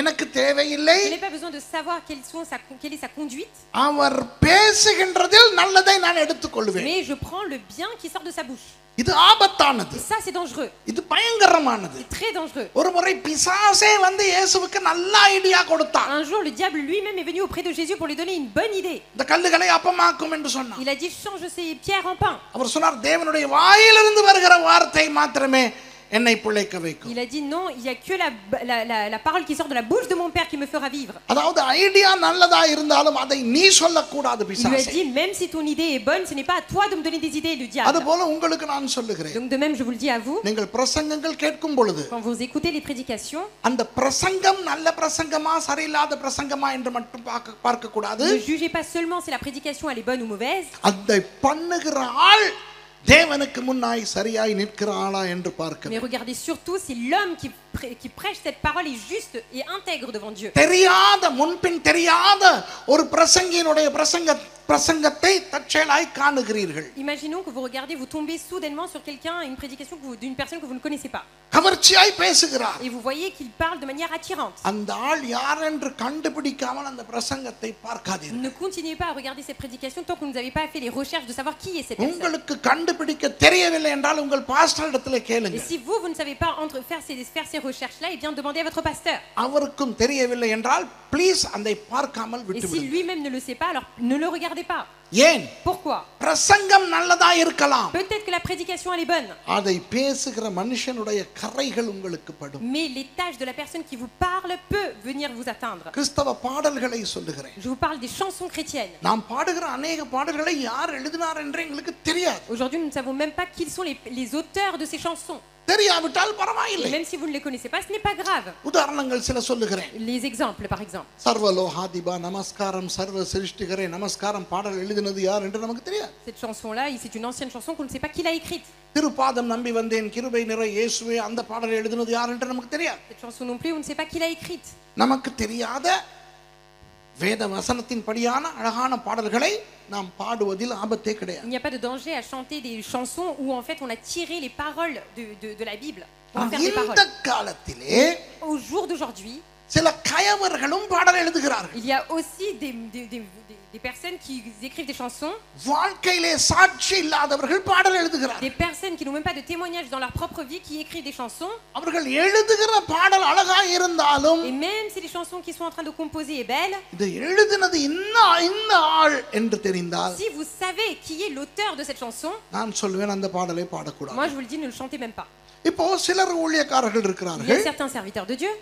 எனக்கு தேவையில்லை. Je n'ai pas besoin de savoir quelle est sa conduite. அவர் பேசுகின்றதில் நல்லதை நான் எடுத்துக்கொள்வேன். Mais je prends le bien qui sort de sa bouche. இது ஆபத்தானது. Et ça, c'est dangereux. இது பயங்கரமானது. C'est très dangereux. ஒரு முறை பிசாசே வந்து இயேசுவுக்கு நல்ல ஐடியா கொடுத்தான். Un jour, le diable lui-même est venu auprès de Jésus pour lui donner une bonne idée. இந்த கல்லுகளை அப்பமாக்கும் என்று சொன்னான். Il a dit change ces pierres en pain. அவர் சொன்னார் தேவனுடைய வாயிலிருந்து வருகிற வார்த்தை மாத்திரமே என்னை பிழைக்க வைக்கும். Il a dit non, il y a que la parole qui sort de la bouche de mon père qui me fera vivre. அதாவது ஐடியா நல்லதா இருந்தாலும் அதை நீ சொல்லக்கூடாது Il lui a பிசாசே. dit même si ton idée est bonne, ce n'est pas à toi de me donner des idées, le diable. அதுபோல உங்களுக்கு நான் சொல்லுகிறேன், Donc de même, je vous le dis à vous, நீங்கள் பிரசங்கங்கள் கேட்கும் பொழுது quand vous écoutez les prédications, அந்த பிரசங்கம் நல்ல பிரசங்கமா சரியில்லாத பிரசங்கமா என்று மட்டும் பார்க்க கூடாது. ne jugez pas seulement si la prédication elle est bonne ou mauvaise, அதை பண்ணுகிற ஆள் தேவனுக்கு முன்னாய் சரியாய் நிற்கிற ஆளா என்று பார்க்க. mais regardez surtout si l'homme qui prêche cette parole est juste et intègre devant Dieu. தெரியாத முன்பின் தெரியாத ஒரு பிரசங்கியினுடைய பிரசங்கத்தை தற்செயலாய் காணுகிறீர்கள். Imaginons que vous regardez, vous tombez soudainement sur quelqu'un, une prédication d'une personne que vous ne connaissez pas. கவர்ச்சியாய் பேசுகிறார். Et vous voyez qu'il parle de manière attirante. அந்த ஆள் யார் என்று கண்டுபிடிக்காமல் அந்த பிரசங்கத்தை பார்க்காதீர்கள். Ne continuez pas à regarder cette prédication tant que vous n'avez pas fait les recherches de savoir qui est cette personne. உங்களுக்கு கண்டுபிடிக்க தெரியவில்லை என்றால் உங்கள் பாஸ்டரிடத்திலே Et கேளுங்க. si vous ne savez pas faire ces recherches-là, et bien demandez à votre pasteur. அவருக்கும் தெரியவில்லை என்றால் please அதை பார்க்காமல் Et si விட்டுவிடுங்க. lui-même ne le sait pas, alors ne le regardez pas. ஏன்? Pourquoi? பிரசங்கம் நல்லதா இருக்கலாம், Peut-être que la prédication elle est bonne, அதை பேசுகிற மனுஷனுடைய கரைகள் உங்களுக்கு படும். mais les tâches de la personne qui vous parle peut venir vous atteindre. கிறிஸ்தவ பாடல்களை சொல்லுகிறேன். Je vous parle des chansons chrétiennes. நாம் பாடுகிற அநேக பாடல்களை யார் எழுதினார் என்று எங்களுக்கு தெரியாது. Aujourd'hui, nous ne savons même pas qui sont les auteurs de ces chansons. தெரியாவிட்டால் Et பரவாயில்லை. même si vous ne les connaissez pas, ce n'est pas grave. உதாரணங்கள் சில சொல்லுகிறேன். Les exemples, par exemple. சர்வலோகாதிபா நமஸ்காரம் சர்வ சிருஷ்டிகரே நமஸ்காரம் பாடல் எழுதினது யார் என்று நமக்கு தெரியாது. Cette chanson-là, c'est une ancienne chanson qu'on ne sait pas qui l'a écrite. திருப்பாதம் நம்பி வந்தேன் கிருபை நிறை இயேசுவே அந்த பாடல் எழுதினது யார் என்று நமக்கு தெரியாது. Cette chanson non plus, on ne sait pas qui l'a écrite. நமக்கு தெரியாத வேத வசனத்தின் படியான அழகான பாடல்களை நாம் பாடுவதில் ஆபத்தே கிடையாது. Il n'y a pas de danger à chanter des chansons où en fait on a tiré les paroles de la Bible pour en faire des இந்த paroles. காலத்திலே Au jour d'aujourd'hui, சில கயவர்களும் பாடல் எழுதுகிறார்கள். Il y a aussi des personnes qui écrivent des chansons. வாழ்க்கையிலே சாட்சி இல்லாதவர்கள் பாடல் எழுதுகிறார்கள். Des personnes qui n'ont même pas de témoignage dans leur propre vie qui écrivent des chansons. அவர்கள் எழுதுகிற பாடல் அழகாய் இருந்தாலும் Et même si les chansons qu'ils sont en train de composer est belle, இது எழுதினது இந்த ஆள் என்று தெரிந்தால் si vous savez qui est l'auteur de cette chanson, நான் சொல்வேன் அந்த பாடலை பாடக்கூடாது. moi je vous le dis, ne le chantez même pas. இப்போ சிலர் ஊழியக்காரர்கள் Il y a இருக்கிறார்கள். certains serviteurs de Dieu.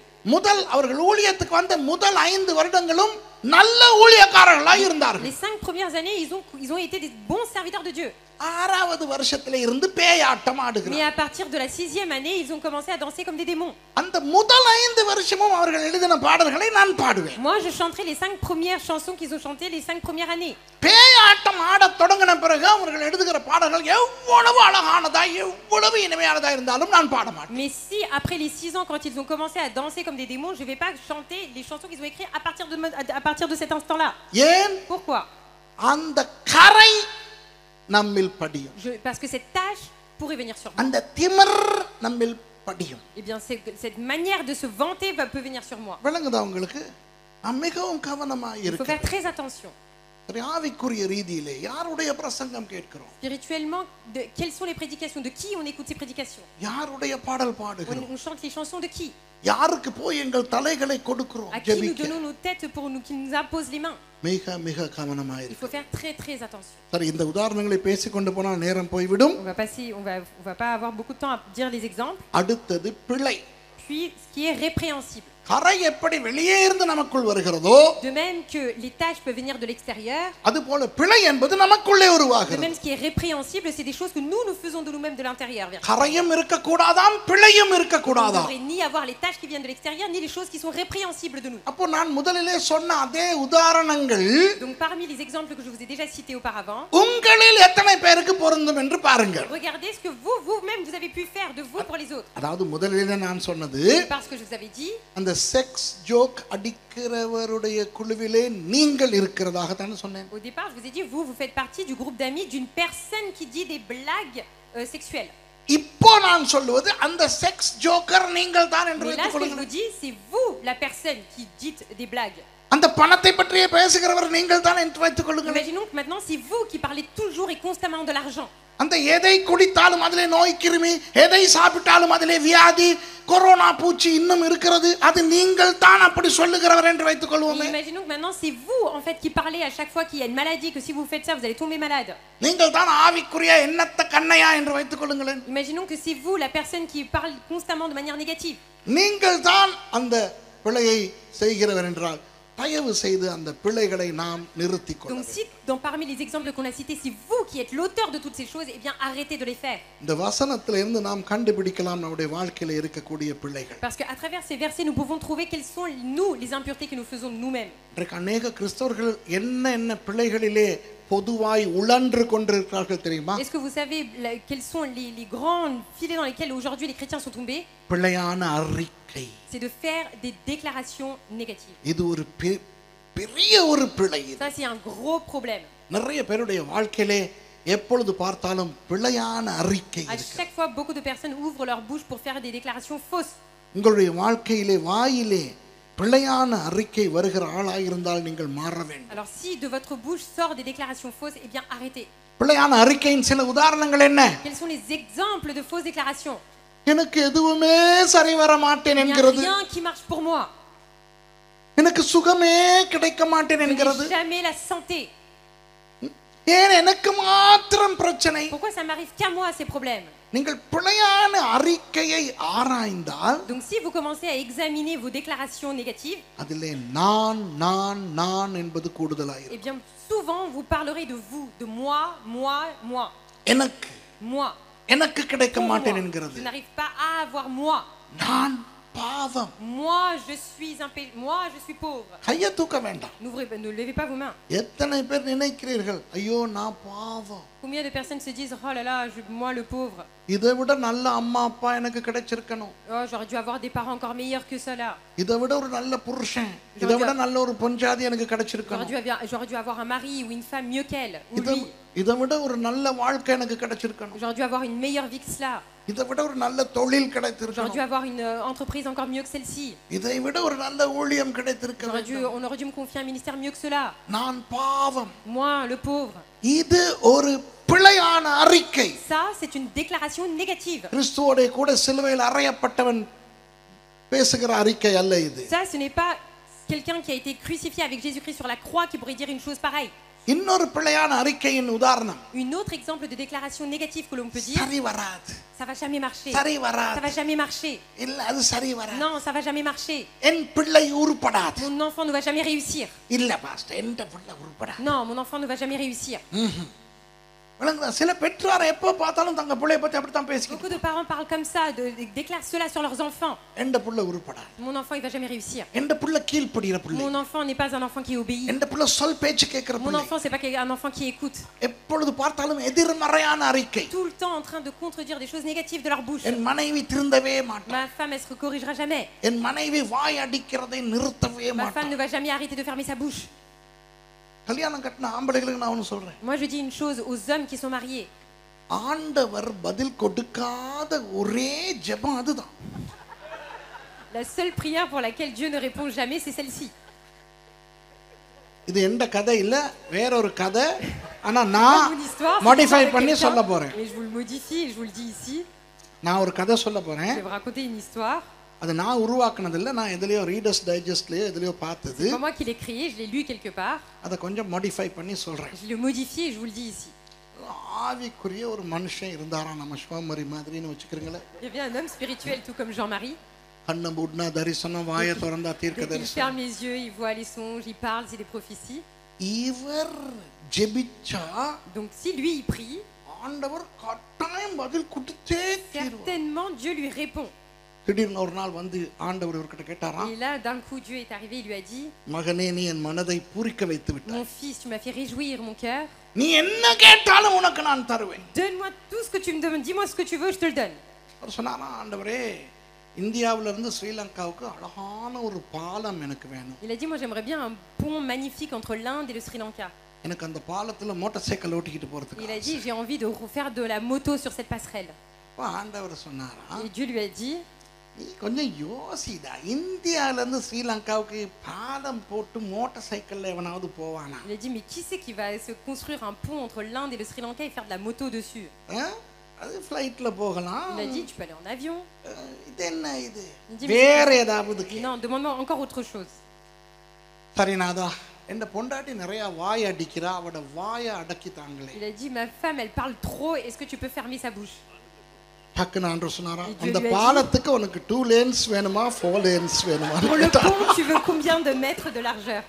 அவர்கள் ஊழியத்துக்கு வந்த முதல் 5 வருடங்களும் நல்ல ஊழியக்காரர்களாய் இருந்தார்கள். Les 5 premières années, ils ont été des bons serviteurs de Dieu. 6வது வருஷத்திலே இருந்து பேயாட்டம் Mais ஆடுகிறார்கள். à partir de la 6e année, ils ont commencé à danser comme des démons. அந்த முதல் 5 வருஷமும் அவர்கள் எழுதின பாடல்களை நான் பாடுவேன். Moi, je chanterai les 5 premières chansons qu'ils ont chantées les 5 premières années. பேயாட்டம் ஆடத் தொடங்கின பிறகு அவர்கள் எழுதுகிற பாடல்கள் எவ்வளவு அழகானதாய் எவ்வளவு இனிமையானதாய் இருந்தாலும் நான் பாட மாட்டேன். Mais si après les 6 ans, quand ils ont commencé à danser comme des démons, je ne vais pas chanter les chansons qu'ils ont écrites à partir de cet instant-là. ஏன்? Pourquoi? அந்த கரை நம்மில் படியும். Parce que cette tâche pourrait venir sur moi. அந்த திமிர் நம்மில் படியும். Eh bien, cette manière de se vanter peut venir sur moi. விளங்குதா உங்களுக்கு? நான் மிகவும் கவனமாக Il faut இருக்கேன். faire très attention. ஆவிக்குரிய ரீதியிலே யாருடைய பிரசங்கம் கேட்கிறோம்? Spirituellement, quelles sont les prédications? De qui on écoute ces prédications? யாருடைய பாடல் பாடுகிறோம்? On chante les chansons de qui? யாருக்கு போய் எங்கள் தலைகளை கொடுக்கிறோம்? À qui nous donnons nos têtes pour qu'ils nous imposent les mains? மிக மிக கவனமாக Il இருக்கு. faut faire très très attention. சரி, இந்த உதாரணங்களை பேசிக்கொண்டு போனால் நேரம் போய்விடும். On va pas avoir beaucoup de temps à dire les exemples. அடுத்தது பிழை. Puis ce qui est répréhensible. கரை எப்படி வெளியே இருந்து நமக்குள் வருகிறதோ, De même que les tâches peuvent venir de l'extérieur, அதுபோல பிழை என்பது நமக்குள்ளே de உருவாகிறது. même ce qui est répréhensible, c'est des choses que nous faisons de nous-mêmes de l'intérieur. கரையும் இருக்க கூடாதாம், பிழையும் இருக்க On ne கூடாதாம். devrait ni avoir les tâches qui viennent de l'extérieur, ni les choses qui sont répréhensibles de nous. அப்போ நான் முதலிலே சொன்ன அதே உதாரணங்கள் Donc parmi les exemples que je vous ai déjà cités auparavant, உங்களில் எத்தனை பேருக்கு பொருந்தும் என்று பாருங்கள். regardez ce que vous-même vous avez pu faire de vous pour les autres. அதாவது முதலிலே நான் சொன்னது, Parce que je vous avais dit, அந்த செக்ஸ் ஜோக் அடிக்கிறவருடைய குழுவிலே நீங்கள் இருக்கிறதாக தான் சொன்னேன். au départ, je vous ai dit, vous faites partie du groupe d'amis d'une personne qui dit des blagues sexuelles. இப்போ நான் சொல்லுவது அந்த செக்ஸ் ஜோக்கர் நீங்கள் தான் என்று Mais là, ce que je வைத்துக்கொள்ளுங்கள். vous dis, c'est vous la personne qui dites des blagues. அந்த பணத்தை பற்றியே பேசுகிறவர் நீங்கள் தான் என்று வைத்துக் கொள்ளுங்கள். Imaginons que maintenant, c'est vous qui parlez toujours et constamment de l'argent. அந்த எதை குடித்தாலும் அதிலே நோய் கிருமி, எதை சாப்பிட்டாலும் அதிலே வியாதி, கொரோனா பூச்சி இன்னும் இருக்கிறது, அது நீங்கள் தான் அப்படி சொல்லுகிறவர் என்று வைத்துக் கொள்வோமே. Imaginons que maintenant, c'est vous en fait qui parlez à chaque fois qu'il y a une maladie, que si vous faites ça, vous allez tomber malade. நீங்கள் தான் ஆவிக்குரிய எண்ணத்த கண்ணையா என்று வைத்துக் கொள்ளுங்களேன். Imaginons que c'est vous la personne qui parle constamment de manière négative. நீங்கள் தான் அந்த பிழையை செய்கிறவர் என்றால் தயவு செய்து அந்த பிழைகளை நாம் நிறுத்திக் Donc கொள்ளுங்கள். si parmi les exemples qu'on a cités, c'est vous qui êtes l'auteur de toutes ces choses, eh bien arrêtez de les faire. இந்த வசனத்திலிருந்து நாம் கண்டுபிடிக்கலாம் நம்முடைய வாழ்க்கையில இருக்கக்கூடிய பிழைகள். Parce qu'à travers ces versets, nous pouvons trouver quelles sont nous les impuretés que nous faisons de nous-mêmes. இன்றைக்கு அநேக கிறிஸ்தவர்கள் என்ன பிழைகளிலே பொதுவாய் உழன்று கொண்டிருக்கிறார்கள் தெரியுமா? Est-ce que vous savez quels sont les grands filets dans lesquels aujourd'hui les chrétiens sont tombés? பிழையான அறிக்கை. C'est de faire des déclarations négatives. இது ஒரு பெரிய ஒரு பிழை. Ça c'est un gros problème. நிறைய பேருடைய வாழ்க்கையிலே எப்பொழுது பார்த்தாலும் பிழையான அறிக்கை À இருக்கு. chaque fois, beaucoup de personnes ouvrent leur bouche pour faire des déclarations fausses. உங்களுடைய வாழ்க்கையிலே வாயிலே பிழையான அறிக்கை வருகிற ஆளாய் இருந்தால் நீங்கள் மாற வேண்டும். Alors si de votre bouche sort des déclarations fausses, eh bien arrêtez. பிழையான அறிக்கையின் சில உதாரணங்கள் என்ன? Quels sont les exemples de fausses déclarations? எனக்கு எதுவுமே சரி வர மாட்டேன் Il n'y a என்கிறது. rien qui marche pour moi. எனக்கு சுகமே கிடைக்க மாட்டேன் Je என்கிறது. n'ai jamais la santé. ஏன் எனக்கு மாத்திரம் பிரச்சனை? Pourquoi ça m'arrive qu'à moi ces problèmes? நீங்கள் பிழையான அறிக்கையை ஆராய்ந்தால் Donc si vous commencez à examiner vos déclarations négatives, அதிலே நான் என்பது கூடுதலாயிரும். eh bien souvent vous parlerez de vous, de moi. எனக்கு எனக்கு கிடைக்க Pour moi. மாட்டேன் என்கிறது. Je n'arrive pas à avoir moi. நான் பாவம். Moi je suis pauvre. கையை தூக்க வேண்டாம். Ne levez pas vos mains. எத்தனை பேர் நினைக்கிறீர்கள், ஐயோ நான் பாவம், Combien de personnes se disent, oh là là, moi le pauvre. இதை விட நல்ல அம்மா அப்பா எனக்கு கிடைச்சிருக்கணும், Oh, j'aurais dû avoir des parents encore meilleurs que cela. இதை விட ஒரு நல்ல புருஷன், இதை விட நல்ல ஒரு பொஞ்சாதி எனக்கு கிடைச்சிருக்கணும், J'aurais dû avoir un mari ou une femme mieux qu'elle ou lui. இதை விட ஒரு நல்ல வாழ்க்கை எனக்கு கிடைச்சிருக்கணும், J'aurais dû avoir une meilleure vie que cela. இதை விட ஒரு நல்ல தொழில் J'aurais கிடைத்திருக்கணும், dû avoir une entreprise encore mieux que celle-ci. இதை விட ஒரு நல்ல ஊழியம் கிடைத்திருக்க வேண்டும். On aurait dû me confier un ministère mieux que cela. நான் பாவம். Moi, le pauvre. இது ஒரு பிழையான அறிக்கை. Ça, c'est une déclaration négative. கிறிஸ்துவோட கூட சிலுவையில் அறையப்பட்டவன் பேசுகிற அறிக்கை அல்ல இது. Ça, ce n'est pas quelqu'un qui a été crucifié avec Jésus-Christ sur la croix qui pourrait dire une chose pareille. இன்னொரு பிழையான அறிக்கையின் உதாரணம், Un autre exemple de déclaration négative que l'on peut dire, சரி வராது, ça va jamais marcher. சரி Ça வராது, va jamais marcher. இல்ல அது சரி வராது, Non, ça va jamais marcher. என் பிள்ளை உருப்படாது, Mon enfant ne va jamais réussir. இல்ல பாஸ்டர் என் பிள்ளை உருப்படாது. Non, mon enfant ne va jamais réussir. விளங்குதா? சில பெற்றோர் எப்போ பார்த்தாலும் தங்க பிள்ளைய பத்தி அப்படித்தான் பேசிக்கிட்டு, Beaucoup de parents parlent comme ça, déclarent cela sur leurs enfants. என் பிள்ளை உருப்படாது, Mon enfant, il va jamais réussir. என் பிள்ளை கீழ்ப்படிகிற பிள்ளை, Mon enfant n'est pas un enfant qui obéit. என் பிள்ளை சொல் பேச்சு கேட்கிற Mon பிள்ளை. enfant, c'est pas un enfant qui écoute. எப்பொழுது பார்த்தாலும் எதிர்மறையான அறிக்கை. Tout le temps en train de contredire des choses négatives de leur bouche. என் மனைவி திருந்தவே மாட்டாள், Ma femme, elle se corrigera jamais. என் மனைவி வாய் அடிக்கிறதை நிறுத்தவே Ma femme மாட்டாள். ne va jamais arrêter de fermer sa bouche. கல்யாணம் கட்டின ஆம்பளைகளுக்கு நான் ஒன்று சொல்றேன், Moi, je dis une chose aux hommes qui sont mariés. ஆண்டவர் பதில் கொடுக்காத ஒரே ஜெபம் அதுதான். La seule prière pour laquelle Dieu ne répond jamais, c'est celle-ci. இது எந்த கதை இல்ல, வேற ஒரு கதை. ஆனா Pas நான் mon histoire, c'est modify l'histoire de பண்ணி quelqu'un, சொல்ல போறேன். mais je vous le modifie et je vous le dis ici. நான் ஒரு கதை சொல்ல Je போறேன். vais vous raconter une histoire. அது நான் உருவாக்குனது இல்ல, நான் எதுலயோ ரீடர்ஸ் டைஜஸ்ட்லயோ எதுலயோ பார்த்தது. C'est pas moi qui l'ai créé, je l'ai lu quelque part. அதை கொஞ்சம் மாடிஃபை பண்ணி சொல்றேன். Je l'ai modifié et je vous le dis ici. ஆவிக்குரிய ஒரு மனுஷன் இருந்தாரா, நம்ம சிவமரி மாதிரின்னு வச்சுக்கிறீங்களே. Il y avait un homme spirituel tout comme Jean-Marie. கண்ண மூடினா தரிசனம், வாயை திறந்தா தீர்க்க Il தரிசனம். ferme les yeux, il voit les songes, il parle, c'est des prophéties. இவர் ஜெபிச்சா Donc si lui il prie, ஆண்டவர் கட்டாயம் பதில் கொடுத்தே தீருவார். certainement Dieu lui répond. திடீர்னு ஒரு நாள் வந்து ஆண்டவர் இவர்கிட்ட கேட்டாராம், Et là, d'un coup, Dieu est arrivé, il lui a dit, மகனே நீ என் மனதை பூரிக்க வைத்து விட்டாய், mon fils, tu m'as fait réjouir mon cœur. நீ என்ன கேட்டாலும் உனக்கு நான் தருவேன். Donne-moi tout ce que tu me demandes, dis-moi ce que tu veux, je te le donne. அவர் சொன்னாரா, ஆண்டவரே இந்தியாவில இருந்து ஸ்ரீலங்காவுக்கு அழகான ஒரு பாலம் எனக்கு வேணும். Il a dit, moi j'aimerais bien un pont magnifique entre l'Inde et le Sri Lanka. எனக்கு அந்த பாலத்துல மோட்டார் சைக்கிள் ஓட்டிக்கிட்டு போறதுக்கு. Il a dit, j'ai envie de faire de la moto sur cette passerelle. ஆண்டவர் சொன்னாரா, Et Dieu lui a dit, நீ கொஞ்சம் யோசிடா, இந்தியாவில இருந்து ஸ்ரீலங்காவுக்கு பாலம் போட்டு மோட்டார் சைக்கிள்ல எவனாவது போவானா? il a dit, mais qui c'est qui va se construire un pont entre l'Inde et le Sri Lanka et faire de la moto dessus? அது ஃப்ளைட்ல போகலாம். Il a dit, tu peux aller en avion. இது என்ன இது, Il dit, வேற ஏதாவது? non, demande-moi encore autre chose. சரிநாதா, என் பொண்டாட்டி நிறைய வாய் அடிக்கிறா, அவட வாயை அடக்கித்தாங்களே. Il a dit, ma femme, elle parle trop, est-ce que tu peux fermer sa bouche? டக்குன்னு ஆண்டவர் சொன்னாரா, Et Dieu அந்த lui a dit, பாலத்துக்கு உனக்கு 2 lanes வேணுமா 4 lanes வேணுமா? pour le pont, tu veux combien de mètres de largeur?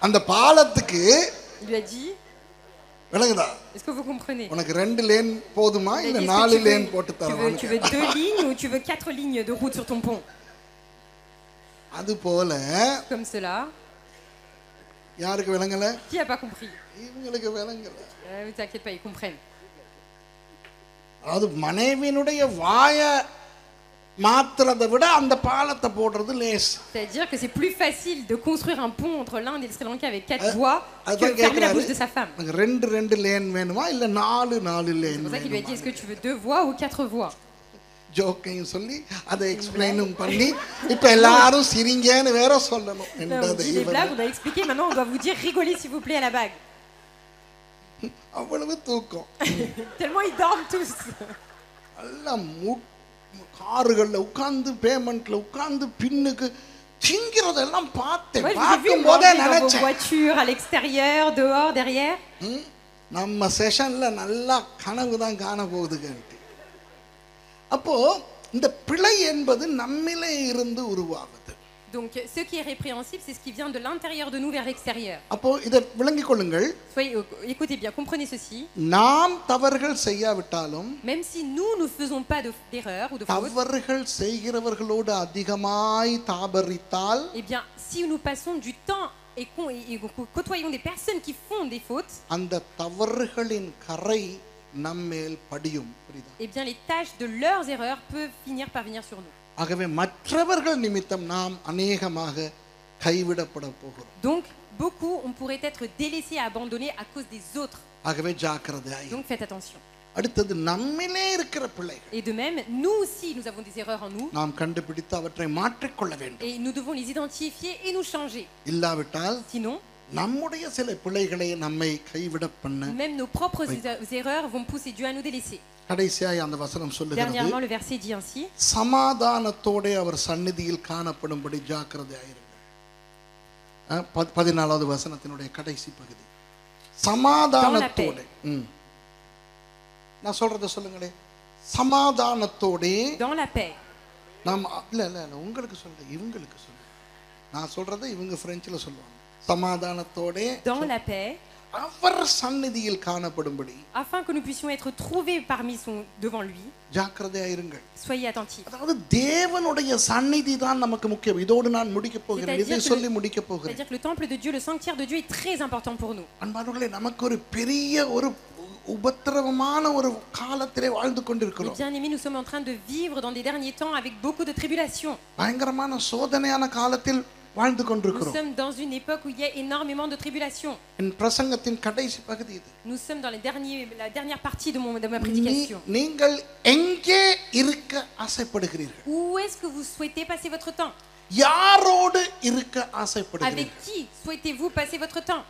அந்த பாலத்துக்கு Il lui a dit, விளங்குதா, est-ce que vous comprenez? உனக்கு 2 லேன் போதுமா Il a இல்ல dit, 4 est-ce que லேன் போட்டு tu veux தரவா? 2 lignes ou tu veux 4 lignes de route sur ton pont? அது போல Comme cela. யாருக்கு விளங்கல? Qui n'a pas compris? இவங்களுக்கு விளங்கல. Ne t'inquiète pas, ils comprennent. அது மனைவியினுடைய வாயை மாத்துறதை விட அந்த பாலத்தை போடுறது lace. C'est-à-dire que c'est plus facile de construire un pont entre l'Inde et le Sri Lanka avec 4 voies que அதான் fermer la கேக்குறாரு, bouche de sa femme. உனக்கு 2 லேன் வேணுமா இல்ல 4 lane C'est pour ça qu'il lui a dit, வேணுமா? est-ce que tu veux 2 voies ou 4 voies? ஜோக்கையும் சொல்லி அதை எக்ஸ்பிளைனும் பண்ணி இப்ப எல்லாரும் சிரிங்கன்னு வேற சொல்லணும். On dit des blagues, on a expliqué, maintenant on doit vous dire rigolez s'il vous plaît à la bague. அவ்வளவு தூக்கம். Tellement ils dorment tous. எல்லாம் காருகள்ல உட்கார்ந்து பேமெண்ட்ல உட்கார்ந்து பின்னுக்கு திங்கிறதெல்லாம் பார்த்தேன். Moi je vous ai vu பார்க்கும் போதே manger dans vos நினைச்சேன், voitures, à l'extérieur, dehors, derrière. நம்ம செஷன்ல நல்லா கனவு தான் காண போகுதுங்க. அப்போ இந்த பிழை என்பது நம்மிலே இருந்து உருவாகுது. Donc ce qui est répréhensible, c'est ce qui vient de l'intérieur de nous vers l'extérieur. அப்போ இதை விளங்கிக் கொள்ளுங்கள். Écoutez bien, comprenez ceci. நாம் தவறுகள் செய்யாவிட்டாலும் Même si nous ne faisons pas d'erreur ou de faute, தவறுகள் செய்கிறவர்களோடு அதிகமாய் தாபரித்தால், eh bien si nous passons du temps et côtoyons des personnes qui font des fautes, அந்த தவறுகளின் கரை நம்மேல் படியும். புரியுதா? eh bien les tâches de leurs erreurs peuvent finir par venir sur nous. ஆகவே மற்றவர்கள் நிமித்தம் நாம் அநேகமாக கைவிடப்பட போகிறோம். Donc beaucoup on pourrait être délaissés, abandonnés à cause des autres. ஆகவே ஜாக்கிரதையாய். Donc faites attention. அடுத்தது நம்மிலே இருக்கிற பிள்ளைகள் Et de même, nous aussi, nous avons des erreurs en nous. நாம் கண்டுபிடித்து அவற்றை மாற்றிக்கொள்ள வேண்டும். Et nous devons les identifier et nous changer. இல்லாவிட்டால் Sinon, நம்முடைய சில பிள்ளைகளை நம்மை கைவிட பண்ண même nos propres erreurs vont pousser Dieu à nous délaisser. கடைசியாய் அந்த வசனம் சொல்லுகிறது Dernièrement, le verset dit ainsi. சமாதானத்தோட அவர் சந்நிதியில் காணப்படும்படி ஜாக்கிரதையாயிருங்கள். 14வது வசனத்தினுடைய கடைசி பகுதி. சமாதானத்தோட நான் சொல்றத சொல்லுங்களே. சமாதானத்தோட Dans la paix. நாம் இல்ல உங்களுக்கு சொல்ல இவங்களுக்கு சொல்ல நான் சொல்றதை இவங்க பிரெஞ்சில் சொல்லுவாங்க. சமாதானத்தோட Dans la paix. அவர் சந்நிதியில் காணப்படும்படி Afin que nous puissions être trouvés devant lui. ஜாக்கிரதையாயிருங்கள். Soyez attentifs. அதாவது தேவனுடைய சந்நிதி தான் நமக்கு முக்கியம். இதோடு நான் முடிக்க போகிறேன். இதை சொல்லி முடிக்க போகிறேன். C'est-à-dire que le temple de Dieu, le sanctuaire de Dieu est très important pour nous. அன்பானவர்களே, நமக்கு ஒரு பெரிய ஒரு உபத்திரவமான ஒரு காலத்திலே வாழ்ந்து கொண்டிருக்கிறோம். Bien aimés, nous sommes en train de vivre dans des derniers temps avec beaucoup de tribulations. பயங்கரமான சோதனையான காலத்தில் வாழ்ந்து Nous கொண்டிருக்கிறோம். sommes dans une époque où il y a énormément de tribulations. என் பிரசங்கத்தின் கடைசி பகுதி இது. Nous sommes dans la dernière partie de ma prédication. நீங்கள் எங்கே இருக்க ஆசைப்படுகிறீர்கள்? Où est-ce que vous souhaitez passer votre temps? யாரோடு இருக்க Avec ஆசைப்படுகிறீர்கள்? qui souhaitez-vous passer votre temps?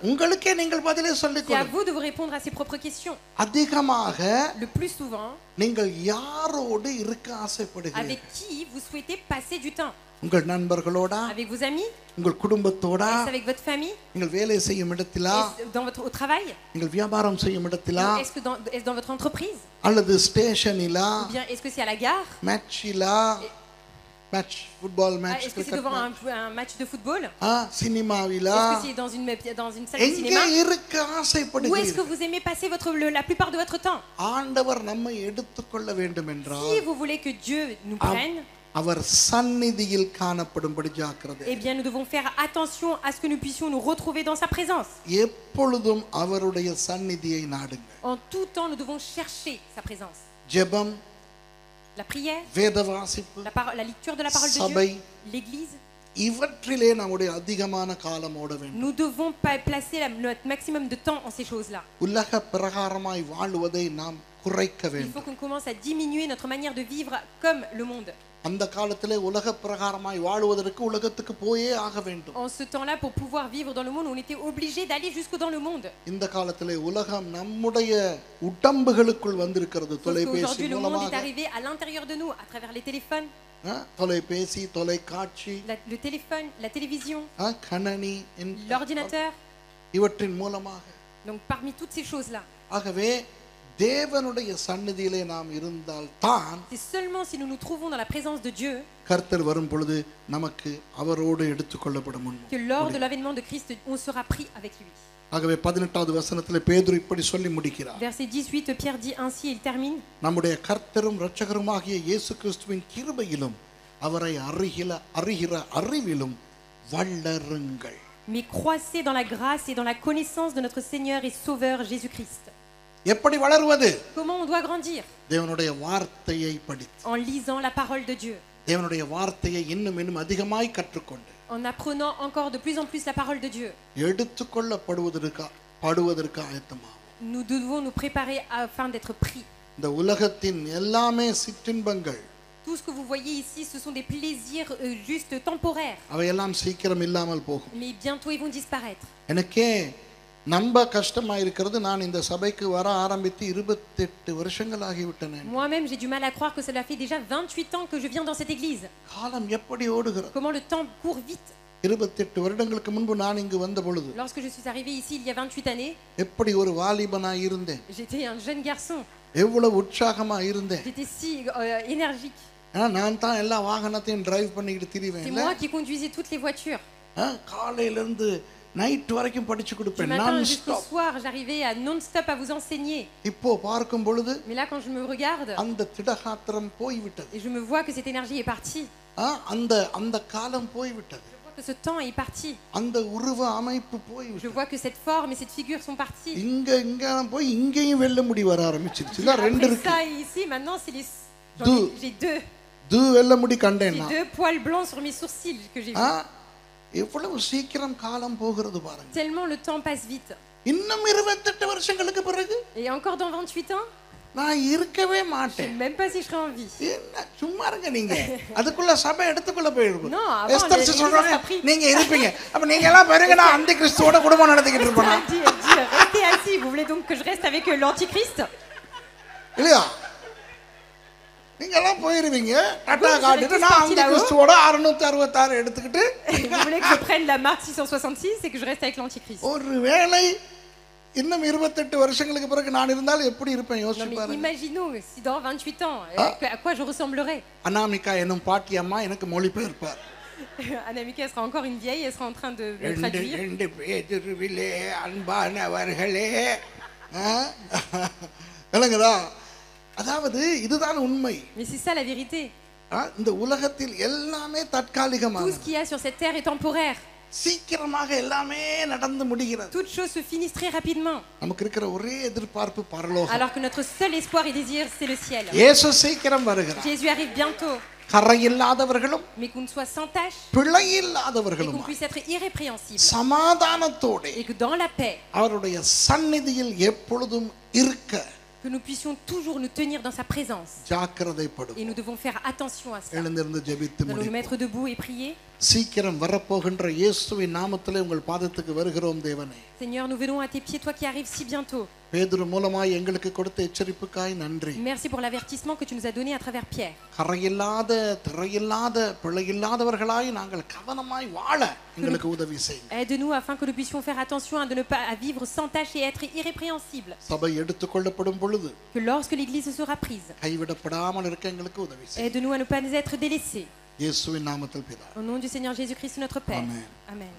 உங்களுக்கே நீங்கள் பதிலே சொல்லிக் C'est à கொள்ளுங்கள். vous de vous répondre à ces propres questions. அதிகமாக Le plus souvent, நீங்கள் யாரோடு இருக்க ஆசைப்படுகிறீர்கள்? avec qui vous souhaitez passer du temps? உங்கள் நண்பர்களோடா, Avec vos amis? உங்கள் குடும்பத்தோடா, Est-ce avec votre famille? நீங்கள் வேலை செய்யும் இடத்திலா, Au travail? நீங்கள் வியாபாரம் செய்யும் இடத்திலா, Est-ce dans votre entreprise? அல்லது ஸ்டேஷனிலா, Ou bien est-ce que c'est à la gare? மேட்சிலா, match football match Est-ce que c'est devant un match de football? சினிமாவிலா, Est-ce que c'est dans une salle de எங்கே cinéma? இருக்க Où est-ce que ஆசைப்படுகிறீர்கள்? vous aimez passer la plupart de votre temps? ஆண்டவர் நம்மை எடுத்துக்கொள்ள வேண்டும் என்றால் Si vous voulez que Dieu nous prenne, அவர் சந்நிதியில் காணப்படும்படி ஜாக்கிரதை. eh bien nous devons faire attention à ce que nous puissions nous retrouver dans sa présence. எப்பொழுதும் அவருடைய சந்நிதியை நாடுங்கள். En tout temps, nous devons chercher sa présence. ஜெபம், La prière, வேத வாசிப்பு, la lecture de la parole de சபை, Dieu, l'église. இவற்றிலே நம்முடைய அதிகமான காலம் ஓட வேண்டும். Nous devons placer notre maximum de temps en ces choses-là. உலக பிரகாரமாய் வாழுவதை நாம் குறைக்க Il faut வேண்டும். qu'on commence à diminuer notre manière de vivre comme le monde. அந்த காலத்திலே உலக பிரகாரமாய் வாழுவதற்கு உலகத்துக்கு போயே ஆக வேண்டும். En ce temps-là, pour pouvoir vivre dans le monde, on était obligé d'aller jusque dans le monde. இந்த காலத்திலே உலகம் நம்முடைய உடம்புகளுக்குள் வந்திருக்கிறது. தொலைபேசி Aujourd'hui, le monde est மூலமாக arrivé à l'intérieur de nous, à travers les téléphones, தொலைபேசி, தொலைக்காட்சி, le téléphone, la télévision, கணனி, l'ordinateur. இவற்றின் மூலமாக. Donc parmi toutes ces choses-là, ஆகவே தேவனுடைய சந்நிதியிலே நாம் இருந்தால் தான் c'est seulement si nous nous trouvons dans la présence de Dieu கர்த்தர் வரும் பொழுது நமக்கு அவரோடு எடுத்துக்கொள்ளப்படும். que lors de l'avènement de Christ, on sera pris avec lui. ஆகவே 18வது வசனத்திலே பேதுரு இப்படி சொல்லி முடிக்கிறார். Verset 18, Pierre dit ainsi, il termine. நம்முடைய கர்த்தரும் இரட்சகருமாகிய இயேசு கிறிஸ்துவின் கிருபையிலும் அவரை அறிகிற அறிவிலும் வளருங்கள். Mais croissez dans la grâce et dans la connaissance de notre Seigneur et Sauveur Jésus-Christ. எப்படி வளருவது? Comment on doit grandir? தேவனுடைய வார்த்தையை படித்து, En lisant la parole de Dieu, தேவனுடைய வார்த்தையை இன்னும் அதிகமாய் கற்றுக்கொண்டு, en apprenant encore de plus en plus la parole de Dieu. எடுத்துக்கொள்ளப்படுவதற்கு ஆயத்தமாகும். Nous devons nous préparer afin d'être pris. இந்த உலகத்தின் எல்லாமே சிற்றின்பங்கள். Tout ce que vous voyez ici, ce sont des plaisirs juste temporaires. அவையெல்லாம் சீக்கிரம் இல்லாமல் போகும். Mais bientôt ils vont disparaître. எனக்கே நம்ப கஷ்டமா இருக்கிறது. நான் இந்த சபைக்கு வர ஆரம்பித்து 28 வருஷங்கள் ஆகிவிட்டன. Moi-même, j'ai du mal à croire que cela fait déjà 28 ans que je viens dans cette église. காலம் எப்படி ஓடுகிறது? Comment le temps court vite. 28 வருடங்களுக்கு முன்பு நான் இங்கு வந்த பொழுது Lorsque je suis arrivé ici il y a 28 années, எப்படி ஒரு வாலிபனாய் இருந்தேன். j'étais un jeune garçon. எவ்வளவு உற்சாகமா இருந்தேன். J'étais si énergique. நான் தான் எல்லா வாகனத்தையும் டிரைவ் பண்ணிட்டு driven. C'est moi qui conduisais toutes les voitures. காலையில இருந்து நைட் வரைக்கும் படிச்சு Du கொடுப்பேன். matin நான் jusqu'au soir, j'arrivais à non-stop à vous enseigner. இப்போ பார்க்கும் பொழுது Mais là, quand je me regarde அந்த திடகாத்திரம் போய்விட்டது. et je me vois que cette énergie est partie, அந்த காலம் போய்விட்டது. je vois que ce temps est parti. அந்த உருவ அமைப்பு Je போய்விட்டது. vois que cette forme et cette figure sont parties. இங்க போய் இங்கேயும் வெல்ல முடி வர ஆரம்பிச்சிருச்சு. இல்ல ரெண்டு Après இருக்கு. ça, ici, maintenant, c'est les... J'ai deux. வெல்ல முடி கண்டேன் J'ai நான். 2 poils blancs sur mes sourcils que j'ai vus. எவ்வளவு சீக்கிரம் காலம் போகிறது பாருங்க. Tellement le temps passe vite. இன்னும் 28 வருஷங்களுக்கு பிறகு Et encore dans 28 ans, நான் இருக்கவே je ne sais மாட்டேன். même pas si je serai en vie. என்ன சும்மா இருங்க நீங்க. அதுக்குள்ள சபை எடுத்துக்குள்ள போயிருக்கும். Non, avant, எஸ்தர் les- சொல்றாங்க les appris. நீங்க இருப்பீங்க. அப்ப நீங்க எல்லாம் பாருங்க நான் அந்த கிறிஸ்துவோட குடும்பம் நடத்திக்கிட்டு இருப்பேன். Elle dit, restez assis. Vous voulez donc que je reste avec l'antichrist? இல்லையா? நீங்க எல்லாம் போயிருவீங்க. டாடா Vous காட்டிட்டு serez நான் tous அந்த partis là-haut. கிறிஸ்துவோட 666 எடுத்துக்கிட்டு Vous voulez que je prenne la marque 666 et que je reste avec l'antichrist? ஒருவேளை இன்னும் 28 வருஷங்களுக்கு பிறகு நான் இருந்தால் எப்படி இருப்பேன் Non யோசிச்சு mais பாருங்க. imaginons si dans 28 ans, à quoi je ressemblerais? Anamika என்னும் பாட்டி அம்மா எனக்கு மொழிபெயர்ப்பார். Anamika elle sera encore une vieille, elle sera en train de me ரெண்டு traduire. ரெண்டு பேதுருவிலே அன்பானவர்களே விளங்குதா? அதாவது இதுதான் உண்மை. Mais c'est ça la vérité. இந்த உலகத்தில் எல்லாமே Tout தற்காலிகமானது. ce qu'il y a sur cette terre est temporaire. சீக்கிரமாக எல்லாமே நடந்து முடிகிறது. Toutes choses se finissent très rapidement. நமக்கு இருக்கிற ஒரே எதிர்பார்ப்பு பரலோகம். Alors que notre seul espoir et désir, c'est le ciel. இயேசு சீக்கிரம் வருகிறார். Jésus arrive bientôt, கரையில்லாதவர்களும் mais qu'on soit sans tache பிழை et qu'on இல்லாதவர்களும் puisse être irrépréhensible. சமாதானத்தோட Et que dans la paix, அவருடைய சந்நிதியில் எப்பொழுதும் இருக்க que nous puissions toujours nous tenir dans sa présence. ஜாக்கிரதைப்படும். Et nous devons faire attention à cela. எழுந்திருந்து ஜெபித்து Nous allons nous முடிப்போம். mettre debout et prier. சீக்கிரம் வரப்போகின்ற இயேசுவின் நாமத்திலே உங்கள் பாதத்துக்கு வருகிறோம் தேவனே. Seigneur, nous venons à tes pieds, toi qui arrives si bientôt. பேதுரு மூலமாய் எங்களுக்கு கொடுத்த எச்சரிப்புக்காய் நன்றி. Merci pour l'avertissement que tu nous as donné à travers Pierre. கரையில்லாத திரையில்லாத பிழையில்லாதவர்களாய் நாங்கள் கவனமாய் வாழ எங்களுக்கு உதவி செய்யுங்க. Aide-nous afin que nous puissions faire attention à ne pas à vivre sans tache et être irrépréhensible. சபை எடுத்துக்கொள்ளப்படும் பொழுது Que lorsque l'Église sera prise, கைவிடப்படாமல் இருக்க எங்களுக்கு உதவி செய்யுங்க. aide-nous à ne pas nous être délaissés. இயேசுவின் நாமத்தில் பிதா. Au nom du Seigneur Jésus-Christ, notre Père. Amen. Amen.